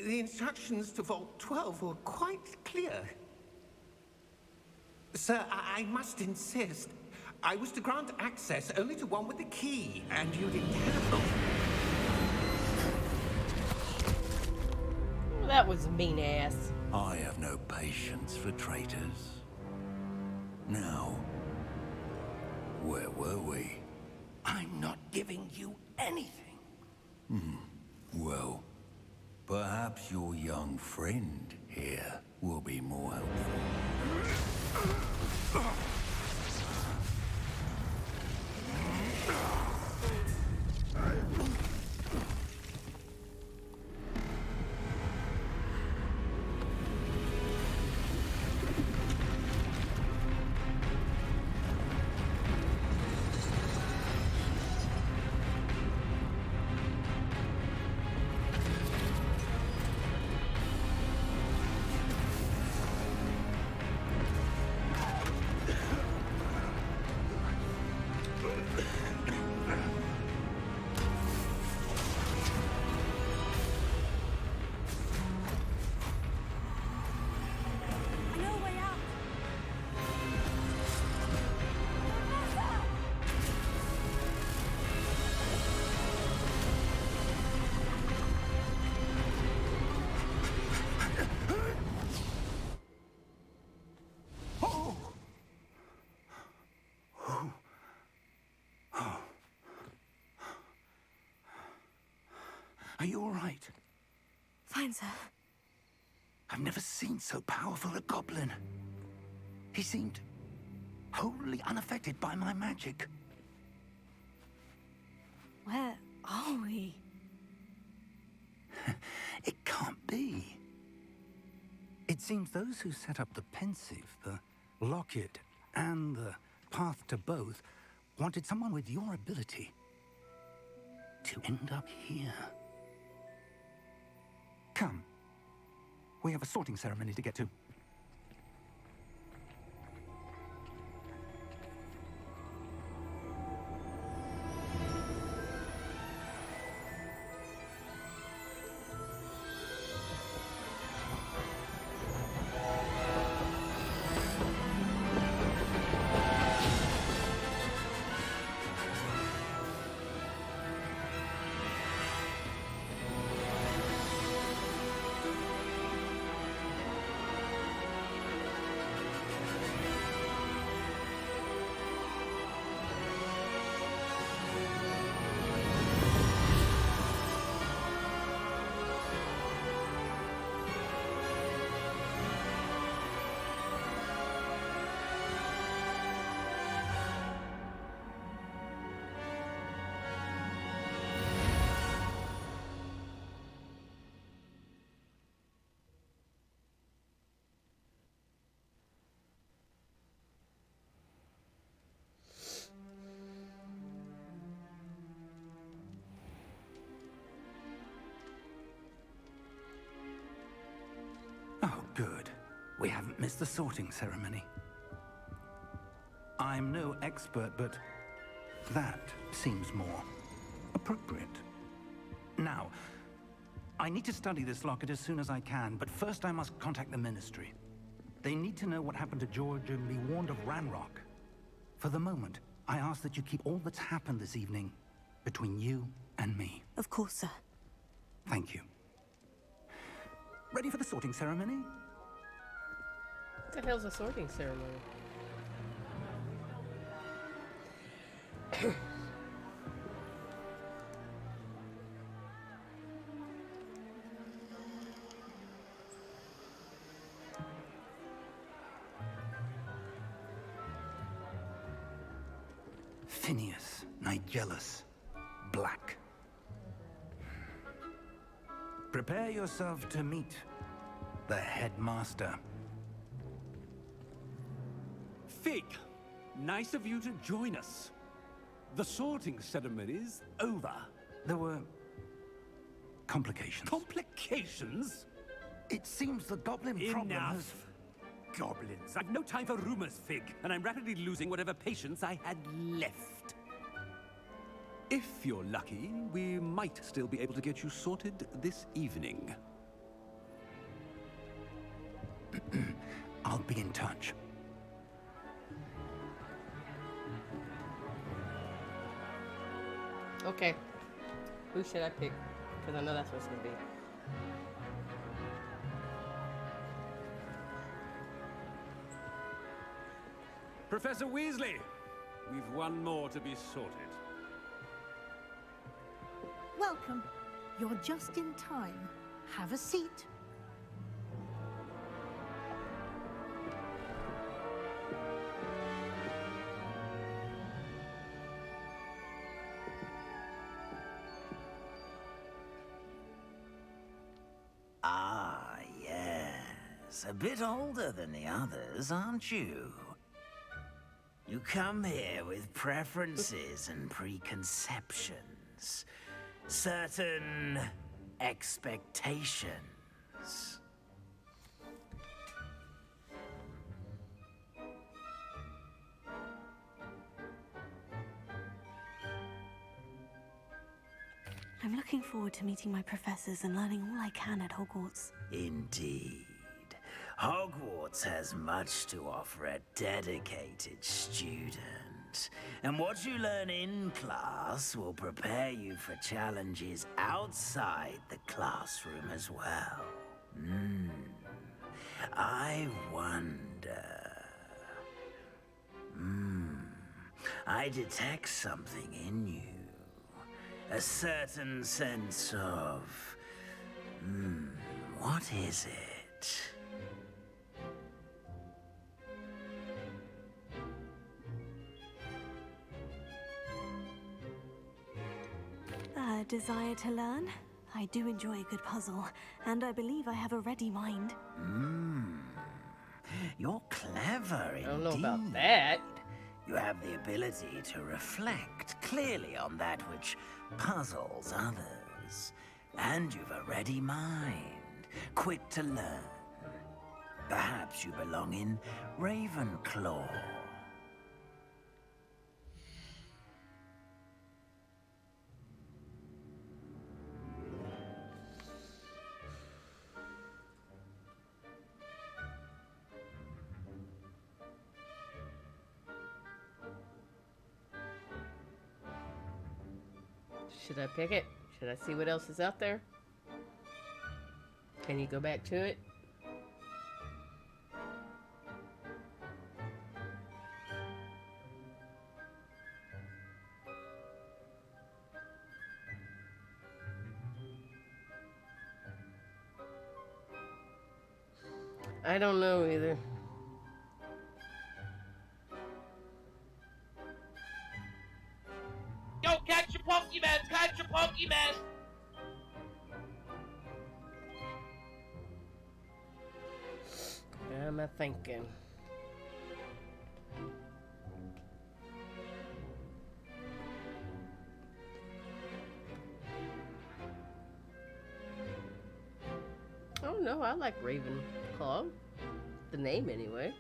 the instructions to Vault 12 were quite clear. Sir, I must insist. I was to grant access only to one with the key, and you didn't have them.
That was mean ass.
I have no patience for traitors. Now, where were we?
I'm not giving you anything.
Well, perhaps your young friend here will be more helpful.
Are you all right?
Fine, sir.
I've never seen so powerful a goblin. He seemed wholly unaffected by my magic.
Where are we?
It can't be. It seems those who set up the pensive, the locket, and the path to both wanted someone with your ability to end up here. Come. We have a sorting ceremony to get to. Oh, good. We haven't missed the sorting ceremony. I'm no expert, but that seems more appropriate. Now, I need to study this locket as soon as I can, but first I must contact the Ministry. They need to know what happened to George and be warned of Ranrock. For the moment, I ask that you keep all that's happened this evening between you and me.
Of course, sir.
Thank you. Ready for the sorting ceremony?
What the hell's a sorting ceremony?
Phineas, Nigellus, Black. Prepare yourself to meet the headmaster.
Fig, nice of you to join us. The sorting ceremony's over.
There were complications.
Complications?
It seems the goblin problem has...
Enough. Goblins. I've no time for rumors, Fig, and I'm rapidly losing whatever patience I had left. If you're lucky, we might still be able to get you sorted this evening.
I'll be in touch.
Okay. Who should I pick? Because I know that's what it's going to be.
Professor Weasley, we've one more to be sorted.
Welcome. You're just in time. Have a seat.
Ah, yes. A bit older than the others, aren't you? You come here with preferences and preconceptions. Certain expectations.
I'm looking forward to meeting my professors and learning all I can at Hogwarts.
Indeed. Hogwarts has much to offer a dedicated student. And what you learn in class will prepare you for challenges outside the classroom as well. I wonder... I detect something in you. A certain sense of... what is it?
A desire to learn? I do enjoy a good puzzle, and I believe I have a ready mind.
You're clever indeed.
I don't know about that.
You have the ability to reflect clearly on that which puzzles others. And you've a ready mind, quick to learn. Perhaps you belong in Ravenclaw.
Should I pick it? Should I see what else is out there? Can you go back to it? I don't know either.
Yo, catch your Pokemon! Catch your Pokemon!
What am I thinking? Oh no, I like Ravenclaw. The name anyway.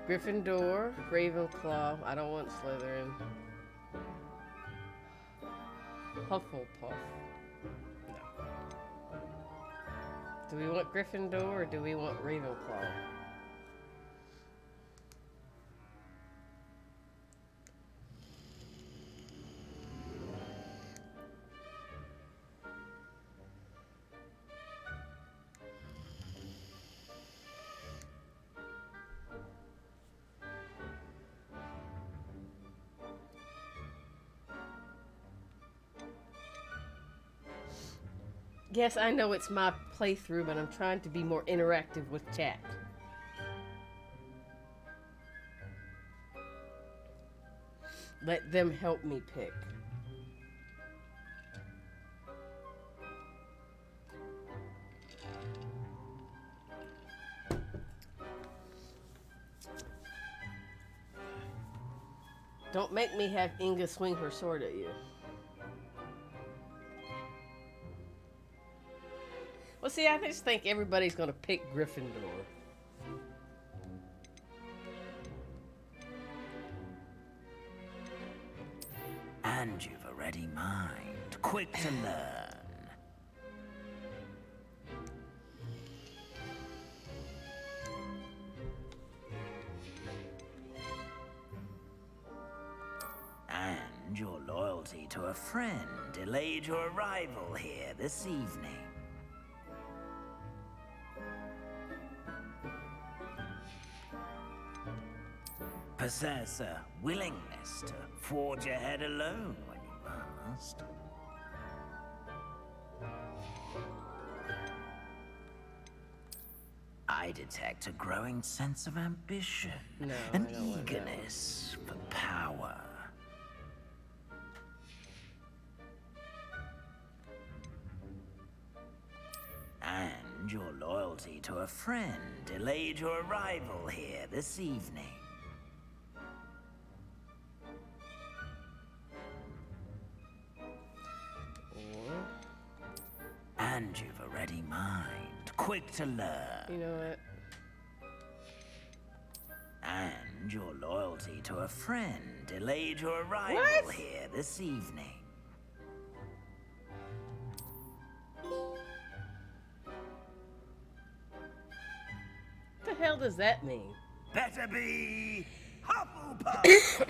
Gryffindor, Ravenclaw. I don't want Slytherin. Hufflepuff. No. Do we want Gryffindor or do we want Ravenclaw? Yes, I know it's my playthrough, but I'm trying to be more interactive with chat. Let them help me pick. Don't make me have Inga swing her sword at you. Well, see, I just think everybody's going to pick Gryffindor.
And you've a ready mind, quick to learn. And your loyalty to a friend delayed your arrival here this evening. Possess a willingness to forge ahead alone when you must. I detect a growing sense of ambition, an eagerness for power. And your loyalty to a friend delayed your arrival here this evening. And you've a ready mind, quick to learn.
You know what?
And your loyalty to a friend delayed your arrival here this evening.
What the hell does that mean?
Better be Hufflepuff!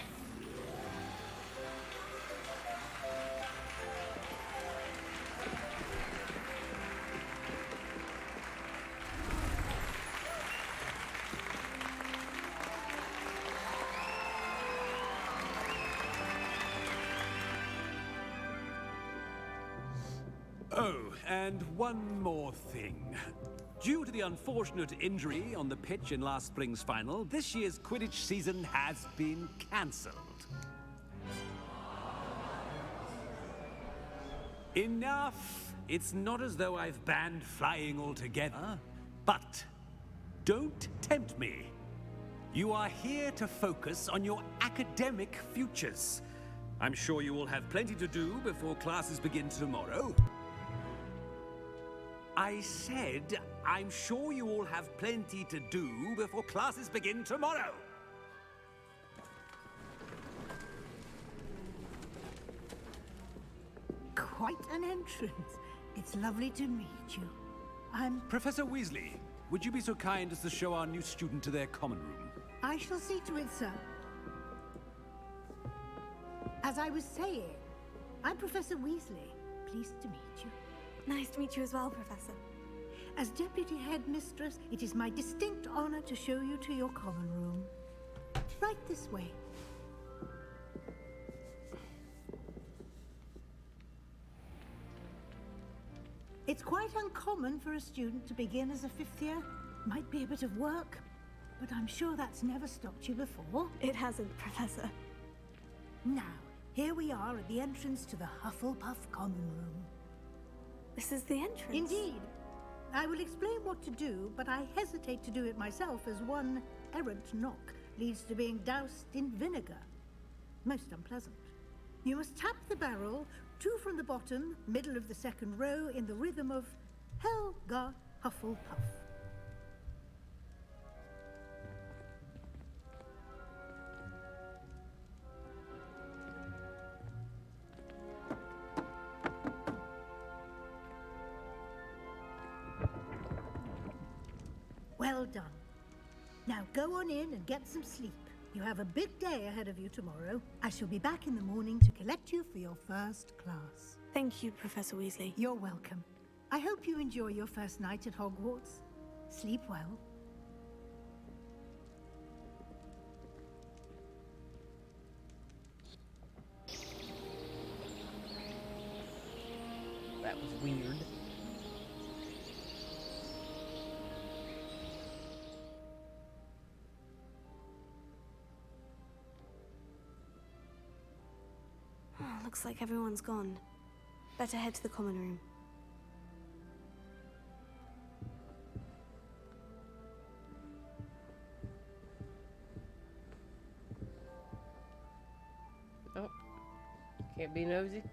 and one more thing. Due to the unfortunate injury on the pitch in last spring's final, this year's Quidditch season has been cancelled. Enough! It's not as though I've banned flying altogether, but don't tempt me. You are here to focus on your academic futures. I'm sure you will have plenty to do before classes begin tomorrow. I said, I'm sure you all have plenty to do before classes begin tomorrow.
Quite an entrance. It's lovely to meet you. I'm...
Professor Weasley, would you be so kind as to show our new student to their common room?
I shall see to it, sir. As I was saying, I'm Professor Weasley. Pleased to meet you.
Nice to meet you as well, Professor.
As Deputy Headmistress, it is my distinct honor to show you to your common room. Right this way. It's quite uncommon for a student to begin as a fifth year. Might be a bit of work, but I'm sure that's never stopped you before.
It hasn't, Professor.
Now, here we are at the entrance to the Hufflepuff common room.
This is the entrance?
Indeed. I will explain what to do, but I hesitate to do it myself as one errant knock leads to being doused in vinegar. Most unpleasant. You must tap the barrel, 2 from the bottom, middle of the second row, in the rhythm of Helga Hufflepuff. Well done. Now go on in and get some sleep. You have a big day ahead of you tomorrow. I shall be back in the morning to collect you for your first class.
Thank you, Professor Weasley.
You're welcome. I hope you enjoy your first night at Hogwarts. Sleep well.
That was weird.
Looks like everyone's gone. Better head to the common room.
Oh, can't be nosy.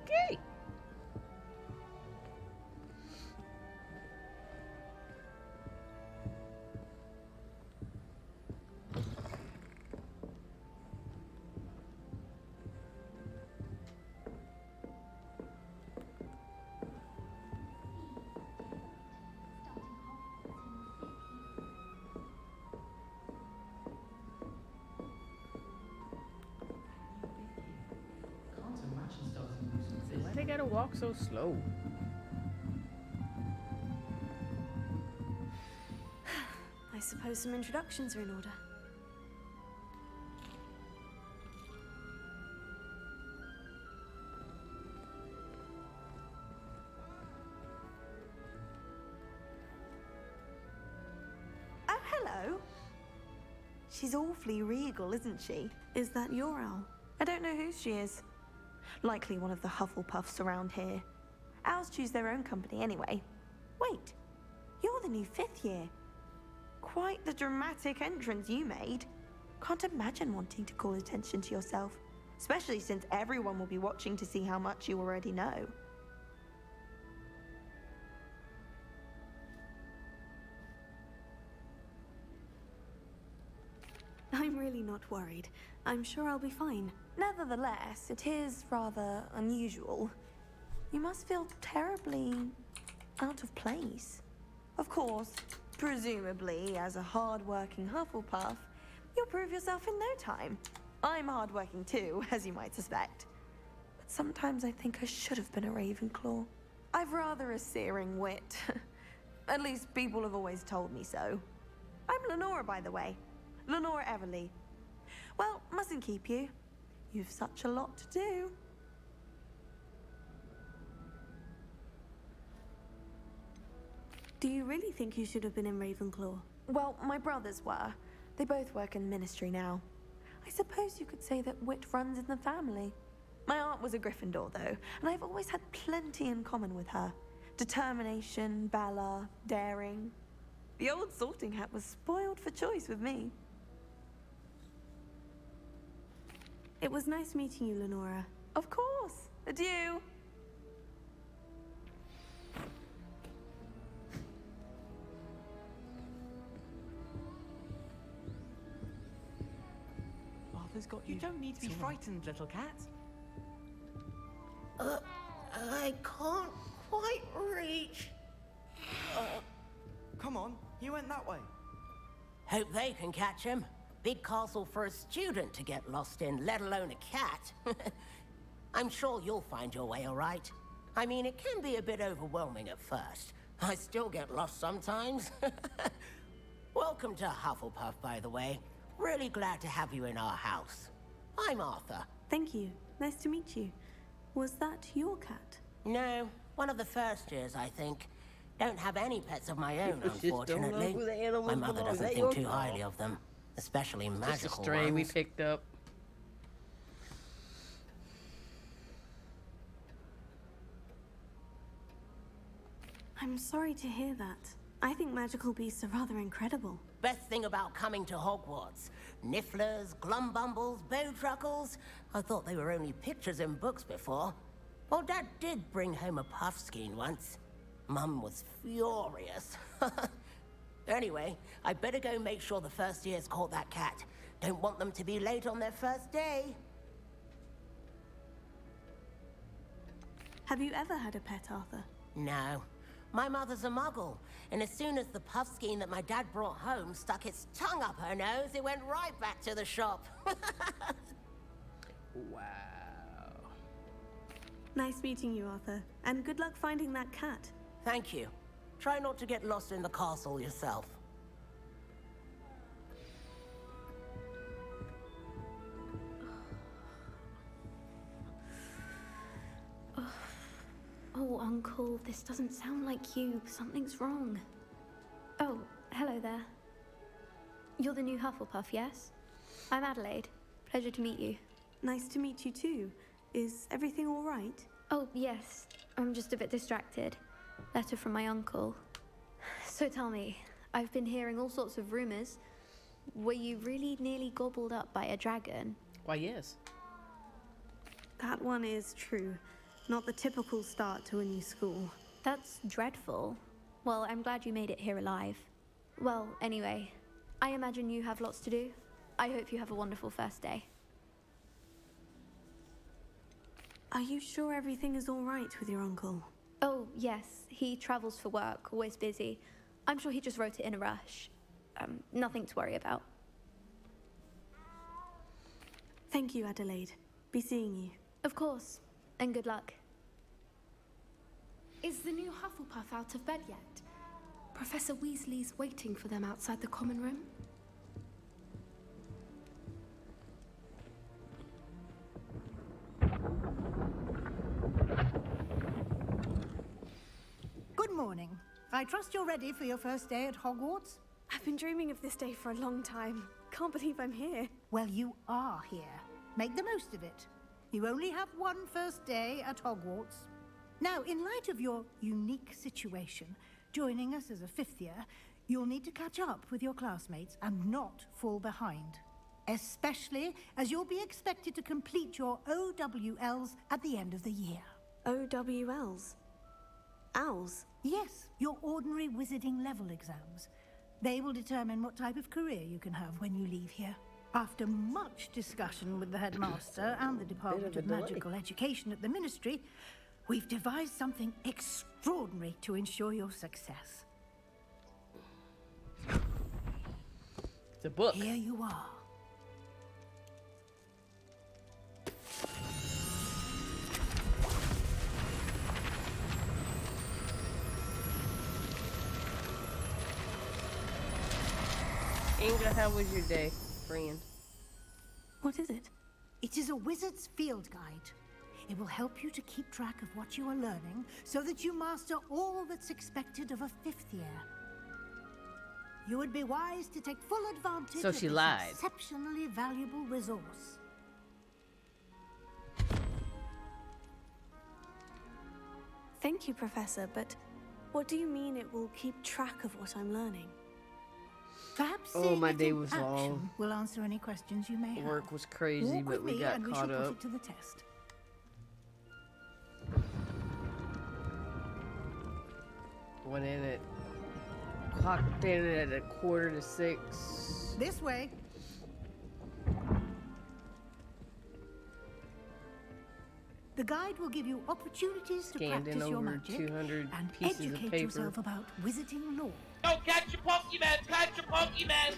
Okay. Why they gotta walk so slow?
I suppose some introductions are in order.
Oh, hello. She's awfully regal, isn't she?
Is that your owl?
I don't know who she is. Likely one of the Hufflepuffs around here. Owls choose their own company anyway. Wait, you're the new fifth year. Quite the dramatic entrance you made. Can't imagine wanting to call attention to yourself, especially since everyone will be watching to see how much you already know.
I'm really not worried. I'm sure I'll be fine.
Nevertheless, it is rather unusual. You must feel terribly out of place. Of course, presumably, as a hard-working Hufflepuff, You'll prove yourself in no time. I'm hardworking too, as you might suspect. But sometimes I think I should have been a Ravenclaw. I've rather a searing wit. At least people have always told me so. I'm Lenora, by the way. Lenora Everly. Well, mustn't keep you. You've such a lot to do.
Do you really think you should have been in Ravenclaw?
Well, my brothers were. They both work in the ministry now. I suppose you could say that wit runs in the family. My aunt was a Gryffindor, though, and I've always had plenty in common with her. Determination, valor, daring. The old sorting hat was spoiled for choice with me.
It was nice meeting you, Lenora.
Of course. Adieu.
Arthur's got you. You don't need to be frightened, little cat.
I can't quite reach.
Come on, you went that way.
Hope they can catch him. Big castle for a student to get lost in, let alone a cat. I'm sure you'll find your way all right. I mean, it can be a bit overwhelming at first. I still get lost sometimes. Welcome to Hufflepuff, by the way. Really glad to have you in our house. I'm Arthur.
Thank you. Nice to meet you. Was that your cat?
No, one of the first years, I think. Don't have any pets of my own,
Just don't know
unfortunately.
who the animals
My mother
belong.
doesn't
Is that
think too
your
highly
dog?
of them, especially
Just a
magical
stray we
ones.
picked up.
I'm sorry to hear that. I think magical beasts are rather incredible.
Best thing about coming to Hogwarts. Nifflers, glumbumbles, bowtruckles. I thought they were only pictures in books before. Well, Dad did bring home a puffskein once. Mum was furious. Anyway, I better go make sure the first years caught that cat. Don't want them to be late on their first day.
Have you ever had a pet, Arthur?
No. My mother's a muggle, and as soon as the puffskein that my dad brought home stuck its tongue up her nose, it went right back to the shop.
Wow.
Nice meeting you, Arthur. And good luck finding that cat.
Thank you. Try not to get lost in the castle yourself.
Oh, Uncle, this doesn't sound like you. Something's wrong. Oh, hello there. You're the new Hufflepuff, yes? I'm Adelaide. Pleasure to meet you. Nice to meet you too. Is everything all right? Oh, yes. I'm just a bit distracted. Letter from my uncle. So tell me, I've been hearing all sorts of rumors. Were you really nearly gobbled up by a dragon?
Why, yes.
That one is true. Not the typical start to a new school. That's dreadful. Well, I'm glad you made it here alive. Well, anyway, I imagine you have lots to do. I hope you have a wonderful first day. Are you sure everything is all right with your uncle? Oh, yes. He travels for work, always busy. I'm sure he just wrote it in a rush. Nothing to worry about. Thank you, Adelaide. Be seeing you. Of course. And good luck.
Is the new Hufflepuff out of bed yet? Professor Weasley's waiting for them outside the common room.
Good morning. I trust you're ready for your first day at Hogwarts?
I've been dreaming of this day for a long time. Can't believe I'm here.
Well, you are here. Make the most of it. You only have one first day at Hogwarts. Now, in light of your unique situation, joining us as a fifth year, you'll need to catch up with your classmates and not fall behind. Especially as you'll be expected to complete your OWLs at the end of the year.
OWLs? Owls?
Yes, your ordinary wizarding level exams. They will determine what type of career you can have when you leave here. After much discussion with the headmaster and the Department of Magical Education at the Ministry, we've devised something extraordinary to ensure your success.
The book.
Here you are.
Inga, how was your day, friend?
What is it?
It is a wizard's field guide. It will help you to keep track of what you are learning so that you master all that's expected of a 5th year. You would be wise to take full advantage
So
of
she
this
lied.
exceptionally valuable resource.
Thank you, Professor, but what do you mean it will keep track of what I'm learning?
Perhaps
Oh,
seeing
my
it
day
in
was
action
long.
will answer any questions you may have.
Work was crazy,
Walk
but
with
we
me
got
and we
caught
shall
up.
put it to the test.
Went in at clocked in at 5:45.
This way. The guide will give you opportunities to
Scanned in
practice your
over
magic
200
and
pieces of
educate
paper.
yourself about wizarding lore.
Yo, catch your Pokemon! Catch your Pokemon!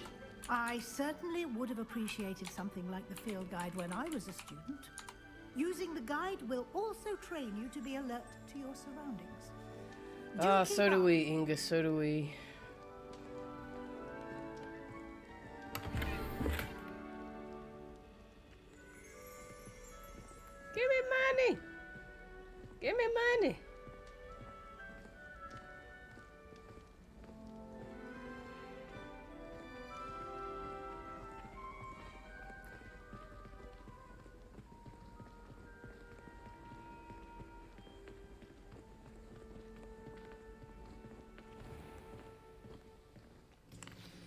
I certainly would have appreciated something like the field guide when I was a student. Using the guide will also train you to be alert to your surroundings.
Oh, so do we, Inga, so do we. Give me money! Give me money!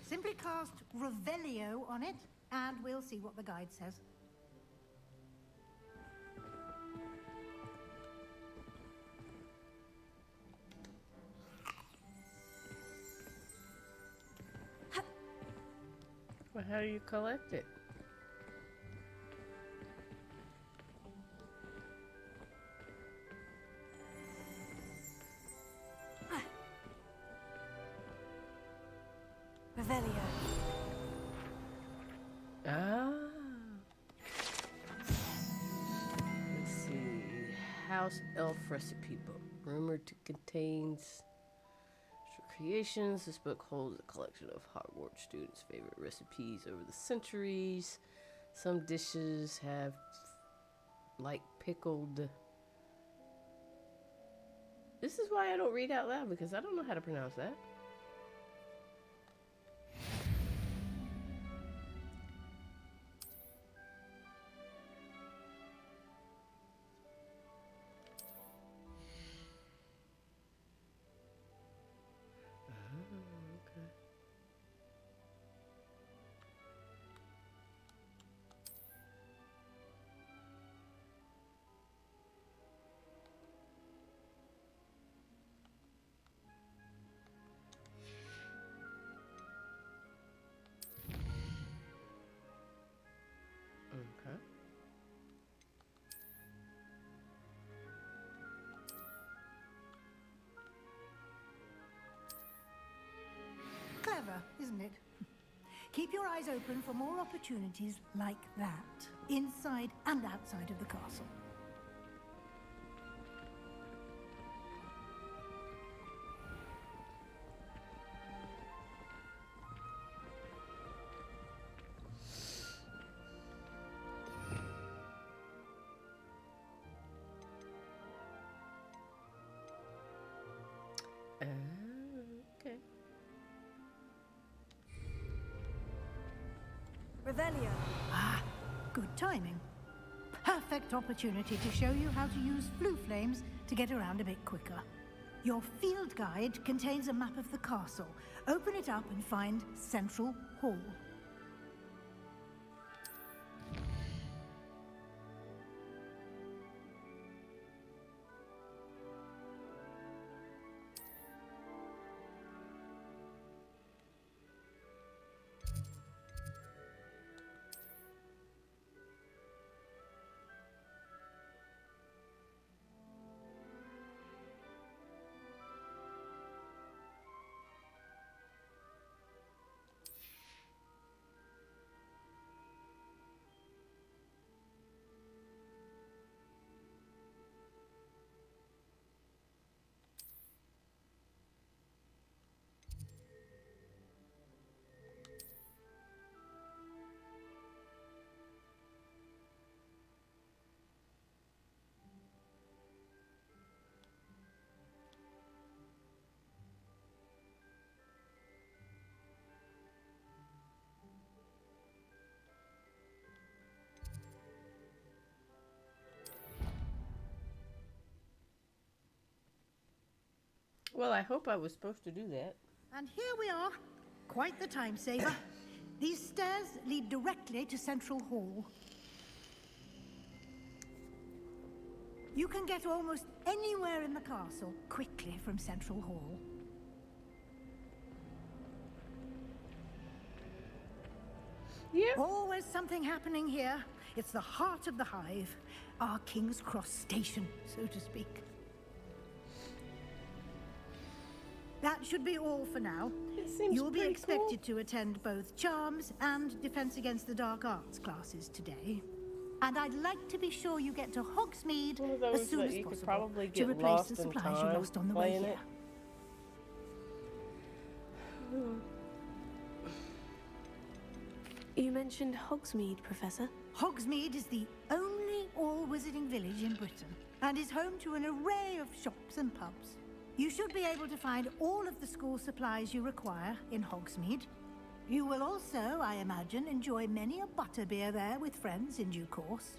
Simply cast Revelio on it, and we'll see what the guide says.
Well, how do you collect it?
Revelio.
Ah. Let's see. House Elf Recipe Book. Rumored to contain creations. This book holds a collection of Hogwarts students' favorite recipes over the centuries. Some dishes have, like, pickled. This is why I don't read out loud, because I don't know how to pronounce that. Okay. Okay.
Clever, isn't it? Keep your eyes open for more opportunities like that, inside and outside of the castle.
Okay.
Revelio.
Ah, good timing. Perfect opportunity to show you how to use flue flames to get around a bit quicker. Your field guide contains a map of the castle. Open it up and find Central Hall.
Well, I hope I was supposed to do that.
And here we are. Quite the time saver. These stairs lead directly to Central Hall. You can get almost anywhere in the castle quickly from Central Hall.
Yep.
Always something happening here. It's the heart of the hive. Our King's Cross station, so to speak. That should be all for now. You'll be expected to attend both Charms and Defense Against the Dark Arts classes today. And I'd like to be sure you get to Hogsmeade as soon as possible to replace the supplies you lost on the way here.
You mentioned Hogsmeade, Professor.
Hogsmeade is the only all-wizarding village in Britain and is home to an array of shops and pubs. You should be able to find all of the school supplies you require in Hogsmeade. You will also, I imagine, enjoy many a butterbeer there with friends in due course.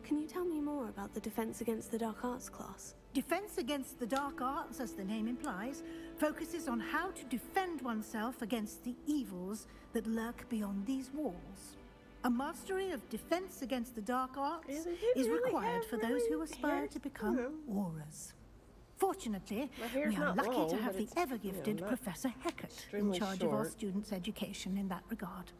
Can you tell me more about the Defense Against the Dark Arts class?
Defense Against the Dark Arts, as the name implies, focuses on how to defend oneself against the evils that lurk beyond these walls. A mastery of Defense Against the Dark Arts is required for those who aspire to become auras. Fortunately, we are lucky to have the ever-gifted Professor Heckert in charge of our students' education in that regard.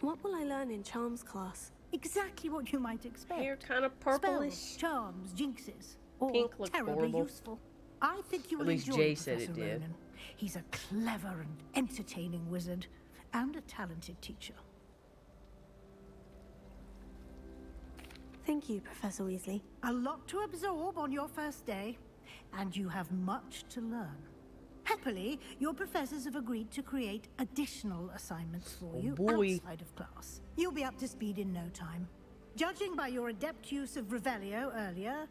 What will I learn in Charms class?
Exactly what you might expect.
Hair kind of purplish.
Spells, charms, jinxes, all
Pink looks
terribly
horrible.
useful. I think you will
At least
enjoy
Jay said
Professor
it did.
Ronan. He's a clever and entertaining wizard and a talented teacher.
Thank you, Professor Weasley.
A lot to absorb on your first day, and you have much to learn. Happily, your professors have agreed to create additional assignments for you outside of class. You'll be up to speed in no time. Judging by your adept use of Revelio earlier,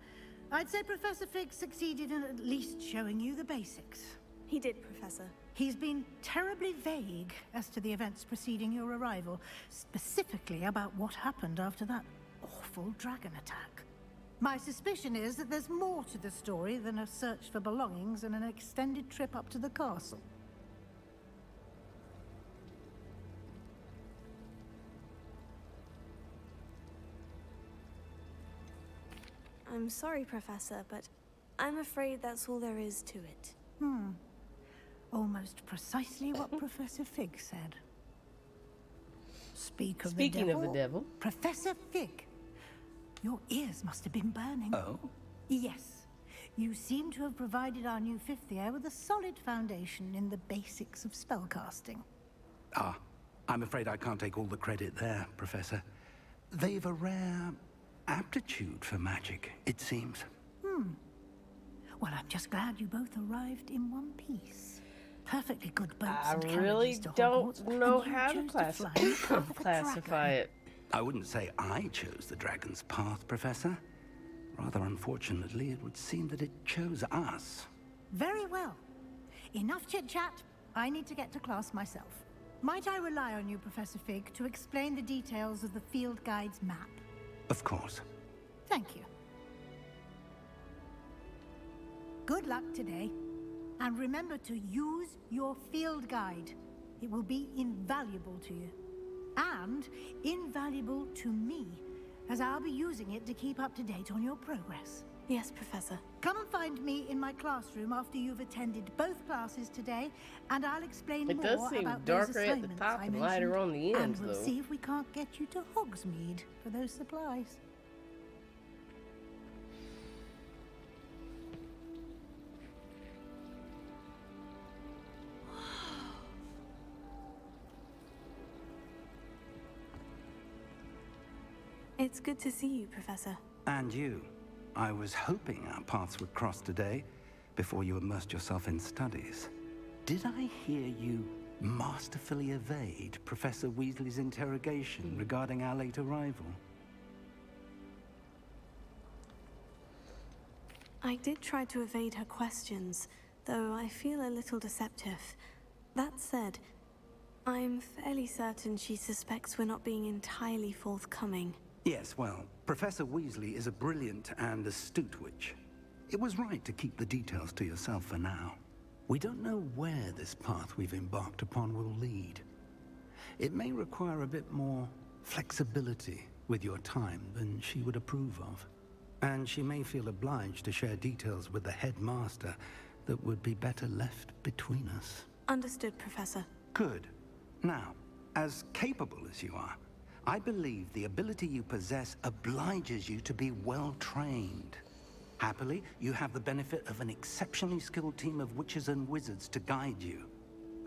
I'd say Professor Fig succeeded in at least showing you the basics.
He did, Professor.
He's been terribly vague as to the events preceding your arrival, specifically about what happened after that awful dragon attack. My suspicion is that there's more to the story than a search for belongings and an extended trip up to the castle.
I'm sorry, Professor, but I'm afraid that's all there is to it.
Almost precisely what Professor Fig said.
Speaking of the devil.
Professor Fig, your ears must have been burning.
Oh?
Yes. You seem to have provided our new fifth year with a solid foundation in the basics of spellcasting.
Ah, I'm afraid I can't take all the credit there, Professor. They've a rare aptitude for magic, it seems.
Well, I'm just glad you both arrived in one piece. Perfectly good boats
I
and
really
carriages to
don't
Hogwarts,
know
and you
how to
chose fly in the path of a
classify
dragon.
it.
I wouldn't say I chose the dragon's path, Professor. Rather unfortunately, it would seem that it chose us.
Very well. Enough chit-chat. I need to get to class myself. Might I rely on you, Professor Fig, to explain the details of the field guide's map?
Of course.
Thank you. Good luck today. And remember to use your field guide. It will be invaluable to you. And invaluable to me, as I'll be using it to keep up to date on your progress.
Yes, Professor.
Come and find me in my classroom after you've attended both classes today, and I'll explain
It
more
does seem
about those
darker at the
assignments
top
I
and
mentioned,
lighter on the ends,
and we'll
though.
see if we can't get you to Hogsmeade for those supplies.
It's good to see you, Professor.
And you. I was hoping our paths would cross today, before you immersed yourself in studies. Did I hear you masterfully evade Professor Weasley's interrogation regarding our late arrival?
I did try to evade her questions, though I feel a little deceptive. That said, I'm fairly certain she suspects we're not being entirely forthcoming.
Yes, well, Professor Weasley is a brilliant and astute witch. It was right to keep the details to yourself for now. We don't know where this path we've embarked upon will lead. It may require a bit more flexibility with your time than she would approve of. And she may feel obliged to share details with the headmaster that would be better left between us.
Understood, Professor.
Good. Now, as capable as you are, I believe the ability you possess obliges you to be well trained. Happily, you have the benefit of an exceptionally skilled team of witches and wizards to guide you.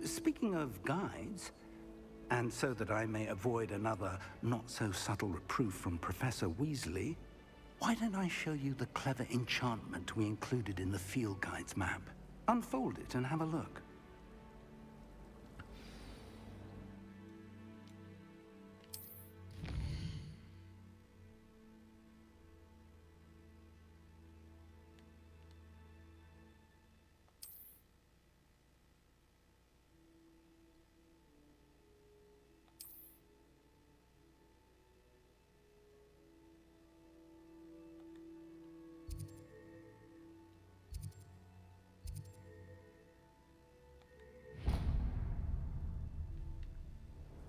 Speaking of guides, and so that I may avoid another not-so-subtle reproof from Professor Weasley, why don't I show you the clever enchantment we included in the field guide's map? Unfold it and have a look.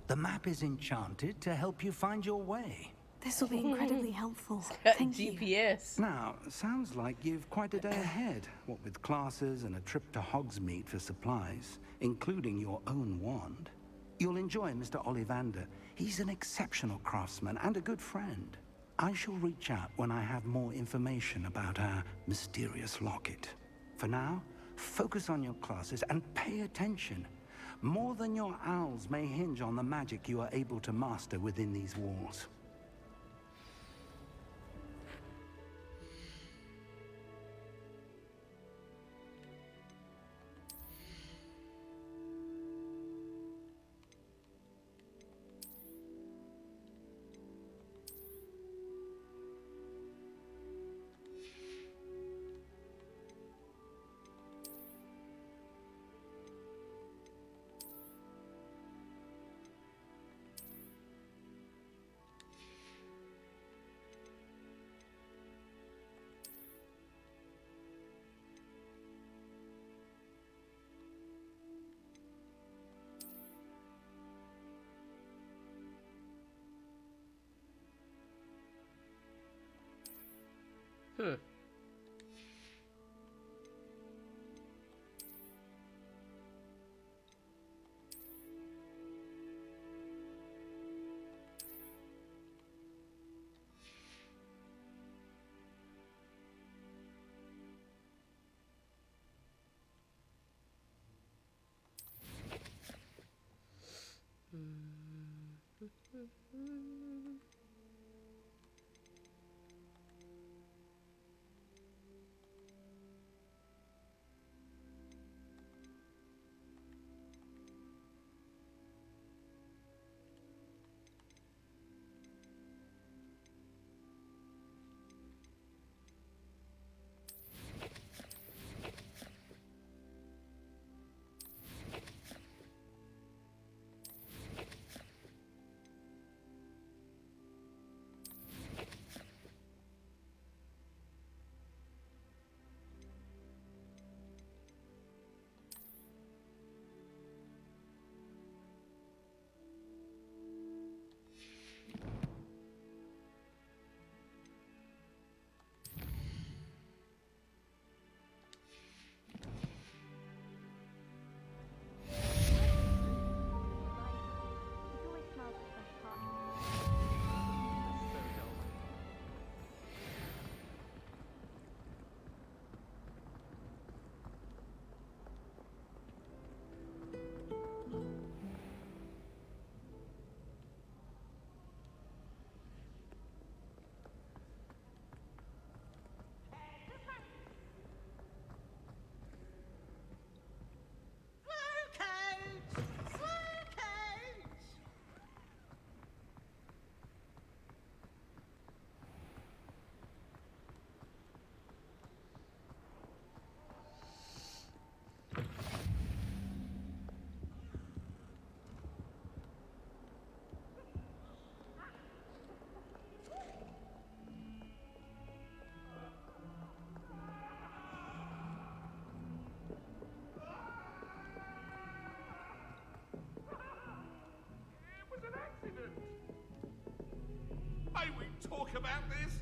The map is enchanted to help you find your way.
This will be incredibly helpful. Thank you.
GPS.
Now, sounds like you've quite a day ahead, what with classes and a trip to Hogsmeade for supplies, including your own wand. You'll enjoy Mr. Ollivander. He's an exceptional craftsman and a good friend. I shall reach out when I have more information about our mysterious locket. For now, focus on your classes and pay attention. More than your owls may hinge on the magic you are able to master within these walls.
talk about this?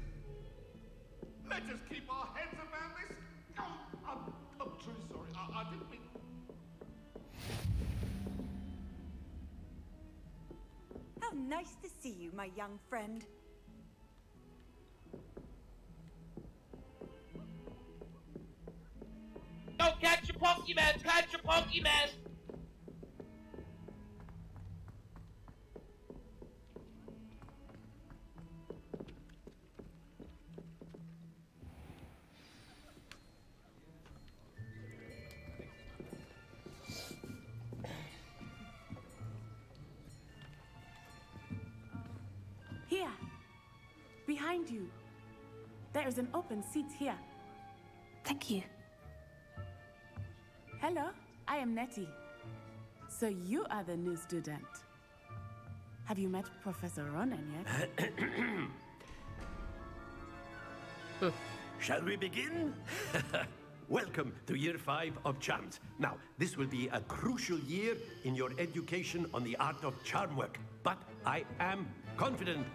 Let us keep our heads about this. Oh, I'm truly sorry. I didn't mean...
How nice to see you, my young friend.
Yo, catch your Pokemon! Catch your Pokemon!
Here. Behind you. There is an open seat here.
Thank you.
Hello, I am Nettie. So you are the new student. Have you met Professor Ronan yet?
Shall we begin? Welcome to Year 5 of Charms. Now, this will be a crucial year in your education on the art of charm work. But I am confident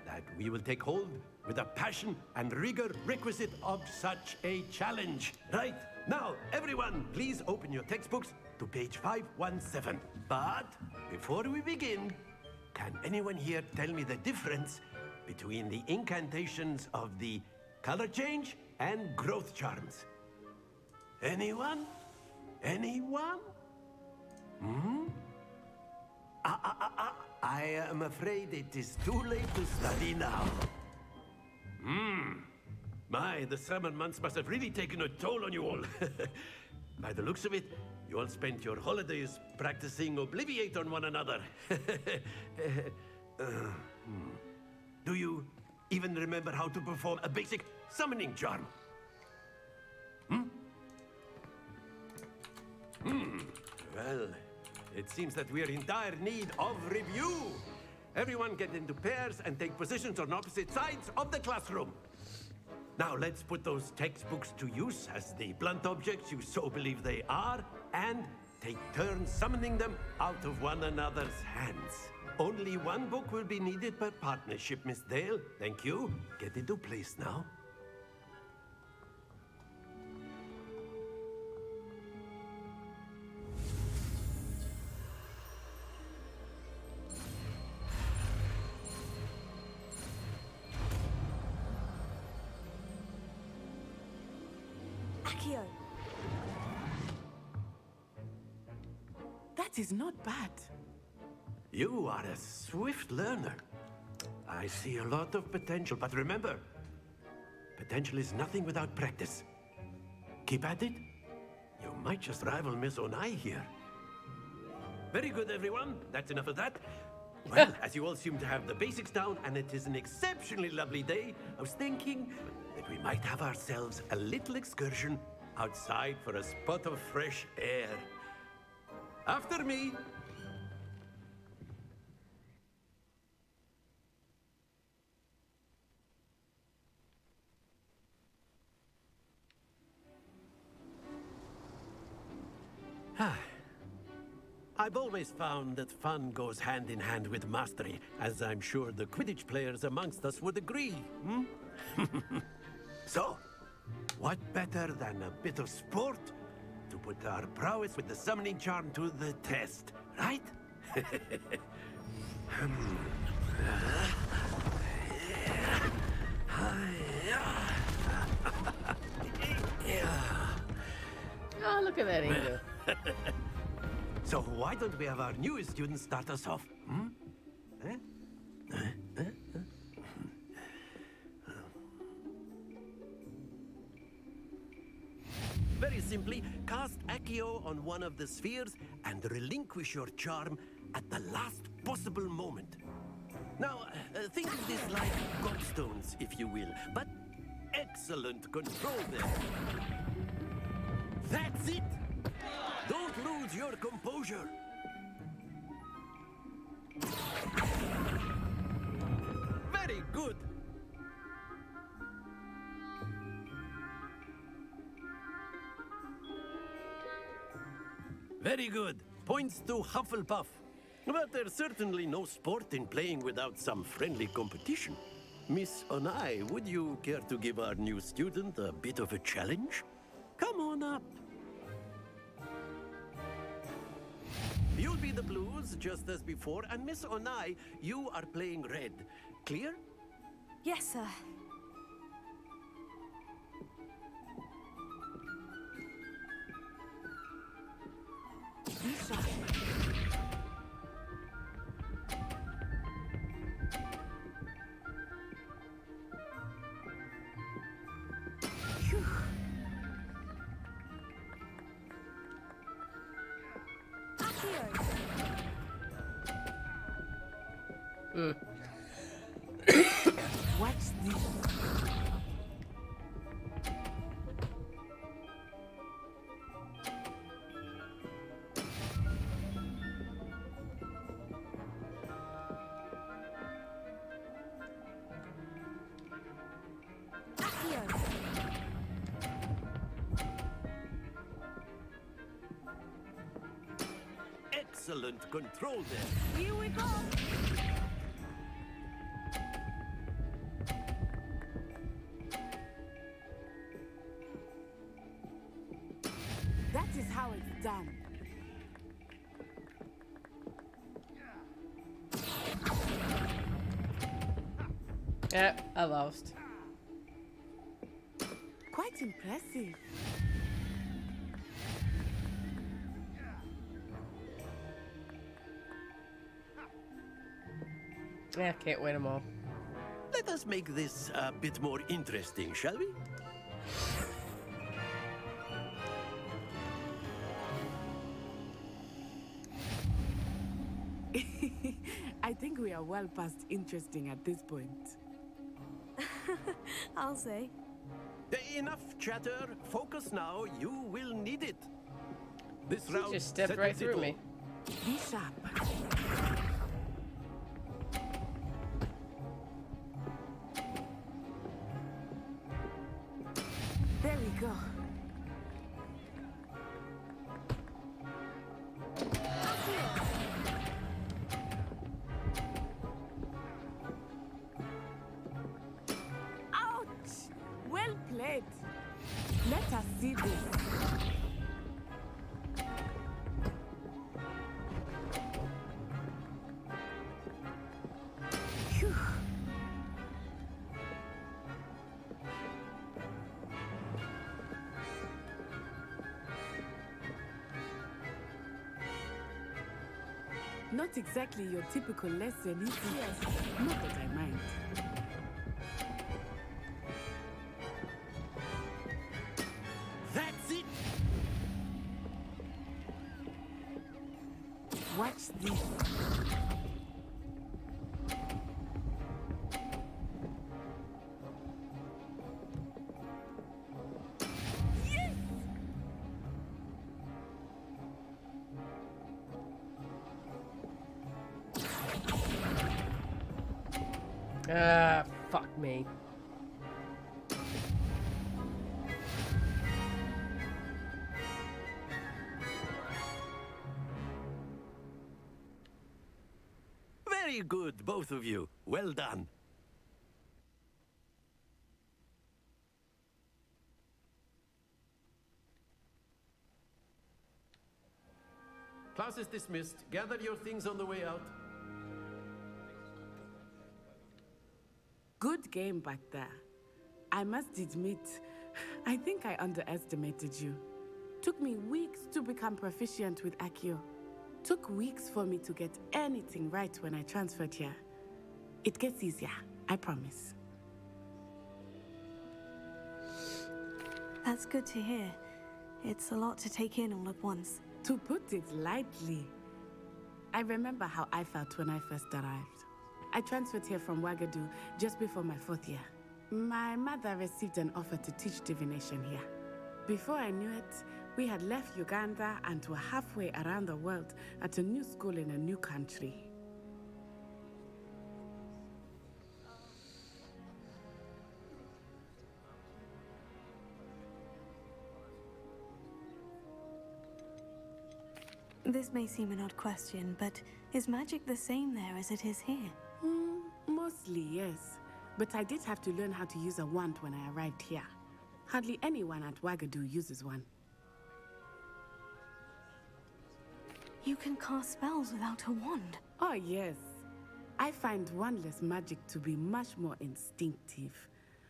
that we will take hold with the passion and rigor requisite of such a challenge. Right, now, everyone, please open your textbooks to page 517. But before we begin, can anyone here tell me the difference between the incantations of the color change and growth charms? Anyone? Anyone? Hmm? I am afraid it is too late to study now. My, the summer months must have really taken a toll on you all. By the looks of it, you all spent your holidays practicing Obliviate on one another. Do you even remember how to perform a basic summoning charm? Well, it seems that we are in dire need of review. Everyone get into pairs and take positions on opposite sides of the classroom. Now let's put those textbooks to use as the blunt objects you so believe they are, and take turns summoning them out of one another's hands. Only one book will be needed per partnership, Miss Dale. Thank you. Get into place now.
Akio. That is not bad.
You are a swift learner. I see a lot of potential, but remember, potential is nothing without practice. Keep at it. You might just rival Miss Onai here. Very good, everyone. That's enough of that. Well, as you all seem to have the basics down, and it is an exceptionally lovely day, I was thinking that we might have ourselves a little excursion outside for a spot of fresh air. After me. I've always found that fun goes hand in hand with mastery, as I'm sure the Quidditch players amongst us would agree. So, what better than a bit of sport to put our prowess with the summoning charm to the test, right?
Oh, look at that angel.
So why don't we have our newest student start us off? Very simply, cast Accio on one of the spheres and relinquish your charm at the last possible moment. Now, think of this like gobstones, if you will, but excellent control there. That's it! Don't lose your composure. Very good. Very good. Points to Hufflepuff. But there's certainly no sport in playing without some friendly competition. Miss Onai, would you care to give our new student a bit of a challenge? Come on up. You'll be the blues, just as before, and Miss Onai, you are playing red. Clear?
Yes, sir.
Watch this.
Excellent control there.
Here we go. That is how it's done.
Yep, I lost.
Quite impressive.
Yeah, I can't win them all.
Let us make this a bit more interesting, shall we?
I think we are well past interesting at this point.
I'll say.
Enough chatter. Focus now. You will need it. This
She
round
just stepped
settles
right through
it
me.
Be sharp. There we go. Ouch! Well played. Let us see this. Phew. Not exactly your typical lesson, is it? Not that I mind.
That's it.
Watch this. Yes!
Ah, fuck me.
Very good, both of you. Well done. Class is dismissed. Gather your things on the way out.
Good game back there. I must admit, I think I underestimated you. Took me weeks to become proficient with Accio. Took weeks for me to get anything right when I transferred here. It gets easier, I promise.
That's good to hear. It's a lot to take in all at once.
To put it lightly, I remember how I felt when I first arrived. I transferred here from Ouagadougou just before my 4th year. My mother received an offer to teach divination here. Before I knew it, we had left Uganda and were halfway around the world at a new school in a new country.
This may seem an odd question, but is magic the same there as it is here?
Mostly, yes. but I did have to learn how to use a wand when I arrived here. Hardly anyone at Wagadu uses one.
You can cast spells without a wand.
Oh, yes. I find wandless magic to be much more instinctive.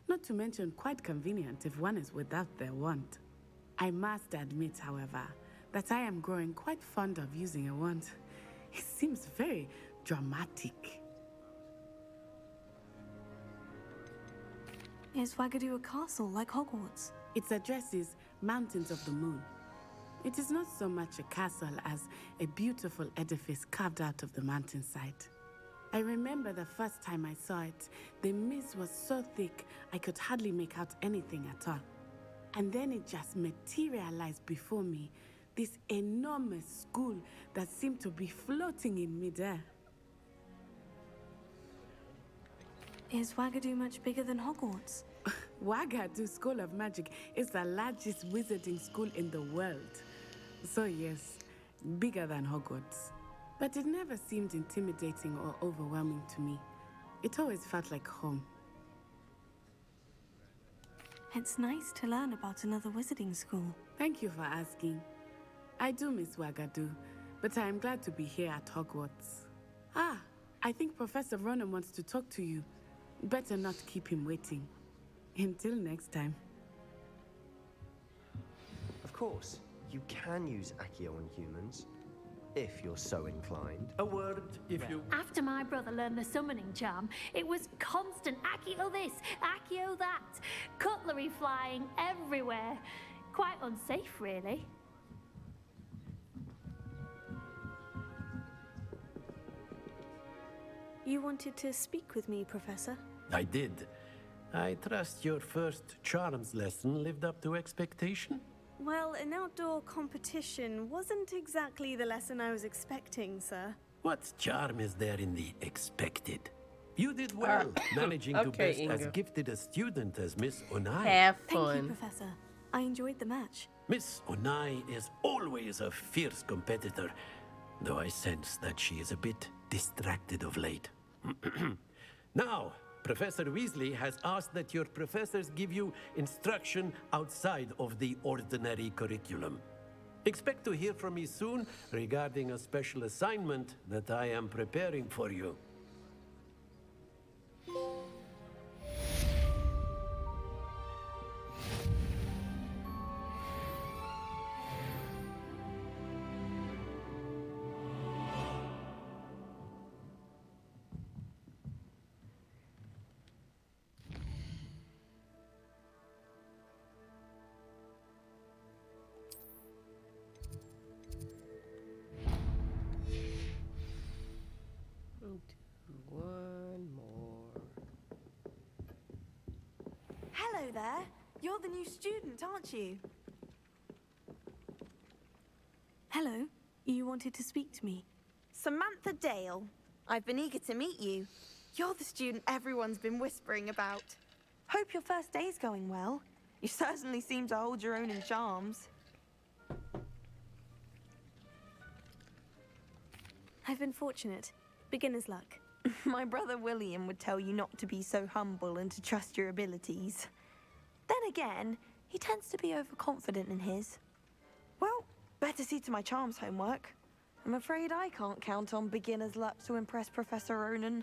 Not to mention quite convenient if one is without their wand. I must admit, however, that I am growing quite fond of using a wand. It seems very dramatic.
Is Wagadu a castle like Hogwarts?
Its address is Mountains of the Moon. It is not so much a castle as a beautiful edifice carved out of the mountainside. I remember the first time I saw it, the mist was so thick I could hardly make out anything at all. And then it just materialized before me, this enormous school that seemed to be floating in midair.
Is Wagadu much bigger than Hogwarts?
Wagadu School of Magic is the largest wizarding school in the world. So yes, bigger than Hogwarts. But it never seemed intimidating or overwhelming to me. It always felt like home.
It's nice to learn about another wizarding school.
Thank you for asking. I do miss Wagadu, but I am glad to be here at Hogwarts. Ah, I think Professor Ronan wants to talk to you. Better not keep him waiting. Until next time.
Of course, you can use Accio on humans, if you're so inclined.
A word, if you...
After my brother learned the summoning charm, it was constant Accio this, Accio that. Cutlery flying everywhere. Quite unsafe, really.
You wanted to speak with me, Professor?
I did. I trust your first charms lesson lived up to expectation?
Well, an outdoor competition wasn't exactly the lesson I was expecting, sir.
What charm is there in the expected? You did well, managing to
Okay,
best as
Inga.
gifted a student as Miss Onai.
Have
Thank you,
fun.
Professor. I enjoyed the match.
Miss Onai is always a fierce competitor, though I sense that she is a bit distracted of late. Now, Professor Weasley has asked that your professors give you instruction outside of the ordinary curriculum. Expect to hear from me soon regarding a special assignment that I am preparing for you.
One more.
Hello there. You're the new student, aren't you?
Hello. You wanted to speak to me?
Samantha Dale. I've been eager to meet you. You're the student everyone's been whispering about. Hope your first day's going well. You certainly seem to hold your own in charms.
I've been fortunate. Beginner's luck.
My brother William would tell you not to be so humble and to trust your abilities. Then again, he tends to be overconfident in his. Well, better see to my charms homework. I'm afraid I can't count on beginner's luck to impress Professor Ronan.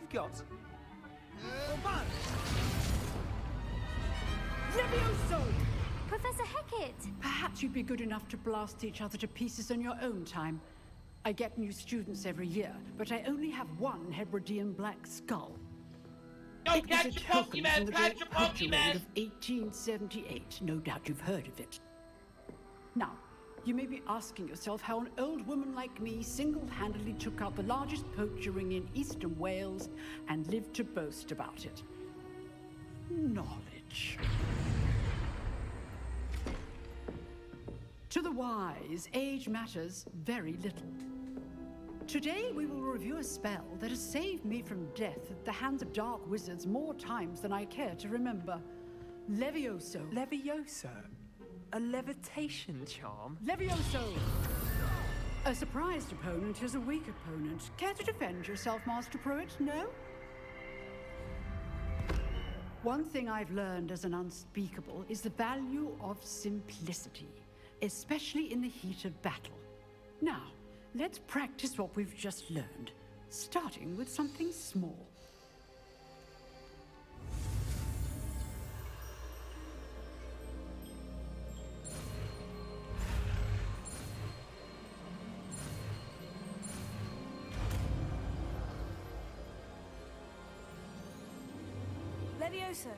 you've got.
Levioso!
Professor Hecat!
Perhaps you'd be good enough to blast each other to pieces in your own time. I get new students every year, but I only have one Hebridean black skull.
Go
It was
catch
a
your
token
Pokemon,
from the
catch
Great
your
Poacher
Pokemon!
Raid of 1878. No doubt you've heard of it. Now, you may be asking yourself how an old woman like me single-handedly took out the largest poacher ring in eastern Wales and lived to boast about it. Knowledge. To the wise, age matters very little. Today we will review a spell that has saved me from death at the hands of dark wizards more times than I care to remember. Levioso.
Levioso? A levitation charm?
Levioso! A surprised opponent is a weak opponent. Care to defend yourself, Master Pruitt? No? One thing I've learned as an unspeakable is the value of simplicity, especially in the heat of battle. Now, let's practice what we've just learned, starting with something small.
Levioso.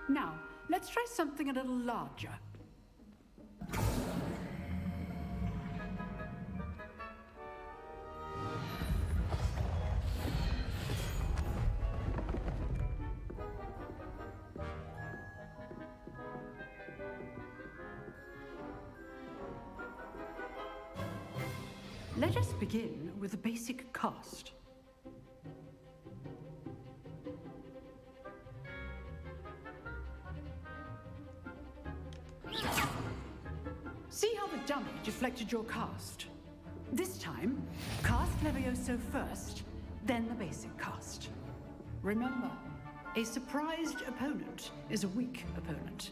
Now, let's try something a little larger. Let us begin with a basic cast. See how the dummy deflected your cast? This time, cast Levioso first, then the basic cast. Remember, a surprised opponent is a weak opponent,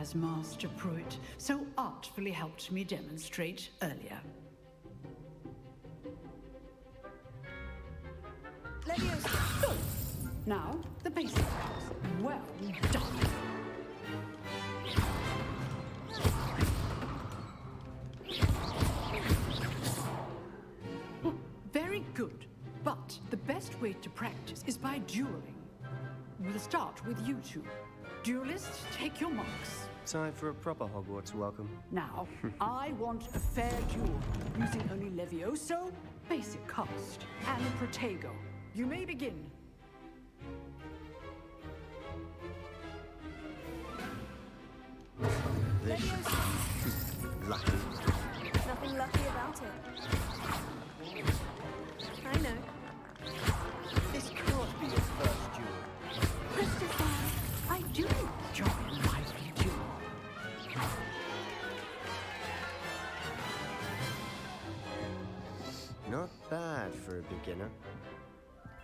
as Master Pruitt so artfully helped me demonstrate earlier.
Levioso.
Good. Now, the basic cast. Well done. Very good. But the best way to practice is by dueling. We'll start with you two. Duelists, take your marks.
Time for a proper Hogwarts welcome.
Now, I want a fair duel, using only Levioso, basic cast, and Protego. You may begin.
This lucky.
Nothing lucky about it. I know.
This can't be your first duel.
Christopher, I do enjoy a lively duel.
Not bad for a beginner.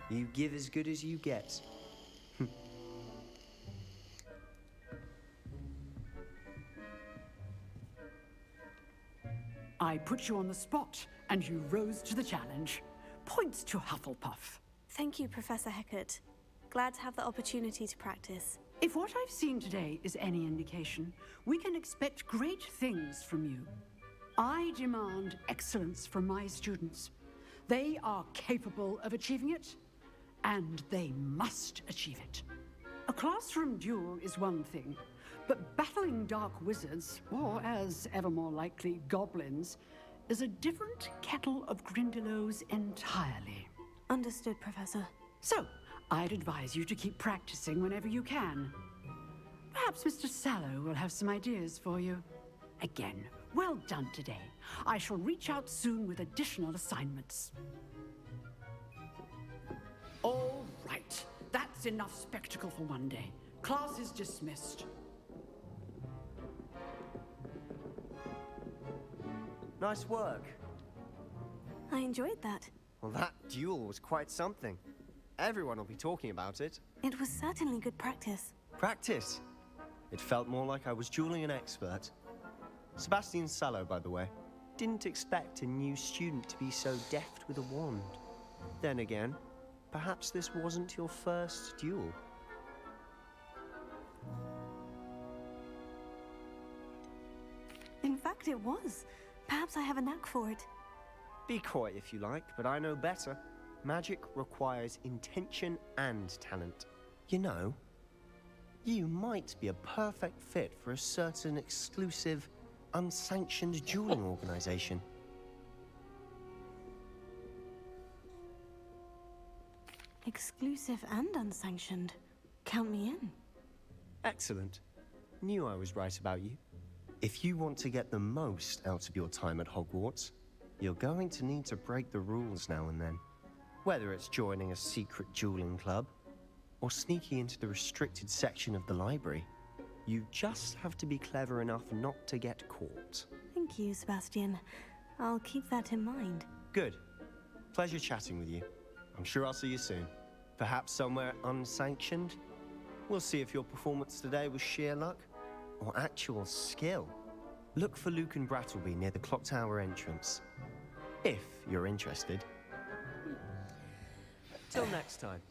You give as good as you get.
I put you on the spot, and you rose to the challenge. Points to Hufflepuff.
Thank you, Professor Hecat. Glad to have the opportunity to practice.
If what I've seen today is any indication, we can expect great things from you. I demand excellence from my students. They are capable of achieving it, and they must achieve it. A classroom duel is one thing, but battling dark wizards, or as ever more likely, goblins, is a different kettle of Grindylows entirely.
Understood, Professor.
So, I'd advise you to keep practicing whenever you can. Perhaps Mr. Sallow will have some ideas for you. Again, well done today. I shall reach out soon with additional assignments. All right, that's enough spectacle for one day. Class is dismissed.
Nice work.
I enjoyed that.
Well, that duel was quite something. Everyone will be talking about it.
It was certainly good practice.
Practice? It felt more like I was dueling an expert. Sebastian Sallow, by the way. Didn't expect a new student to be so deft with a wand. Then again, perhaps this wasn't your first duel.
In fact, it was. Perhaps I have a knack for it.
Be coy if you like, but I know better. Magic requires intention and talent. You know, you might be a perfect fit for a certain exclusive, unsanctioned dueling organization.
Exclusive and unsanctioned. Count me in.
Excellent. Knew I was right about you. If you want to get the most out of your time at Hogwarts, you're going to need to break the rules now and then. Whether it's joining a secret dueling club, or sneaking into the restricted section of the library, you just have to be clever enough not to get caught.
Thank you, Sebastian. I'll keep that in mind.
Good. Pleasure chatting with you. I'm sure I'll see you soon. Perhaps somewhere unsanctioned? We'll see if your performance today was sheer luck or actual skill. Look for Luke and Brattleby near the clock tower entrance. If you're interested. Till next time.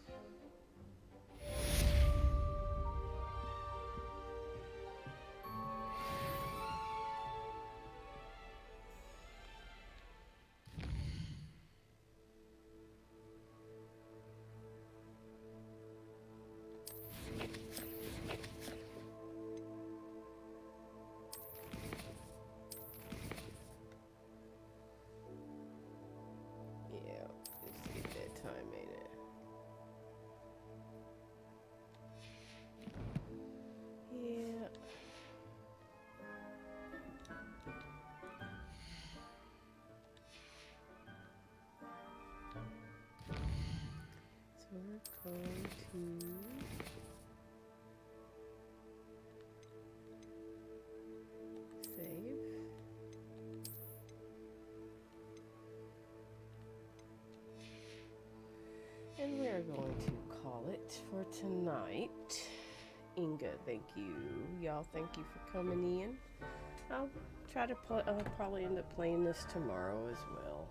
We're going to save. And we're going to call it for tonight. Inga, thank you. Y'all, thank you for coming in. I'll try to play, I'll probably end up playing this tomorrow as well.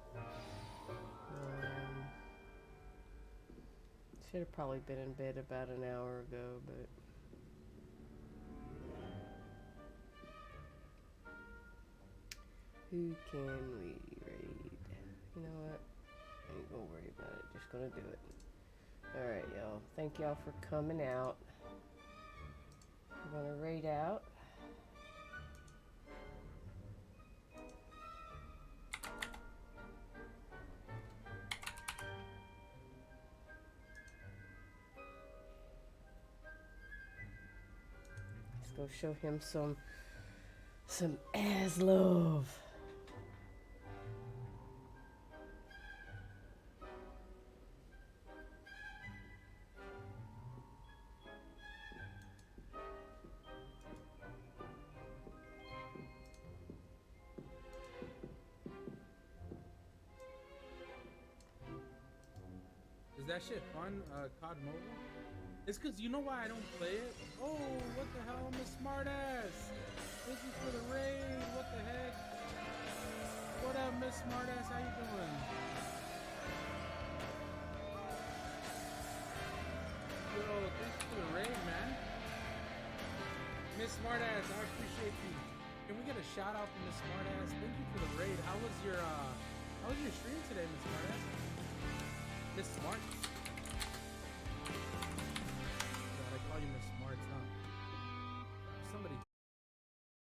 Should have probably been in bed about an hour ago, but who can we raid? You know what? I ain't gonna worry about it. Just gonna do it. Alright, y'all. Thank y'all for coming out. I'm gonna raid out. Go show him some ass love.
Is that shit fun, COD Mobile? It's cause you know why I don't play it? Oh, what the hell, I'm a smartass! Thank you for the raid, what the heck? What up, Miss Smartass, how you doing? Yo, thank you for the raid, man. Miss Smartass, I appreciate you. Can we get a shout out from Miss Smartass? Thank you for the raid. How was your stream today, Miss Smartass? Miss Smart?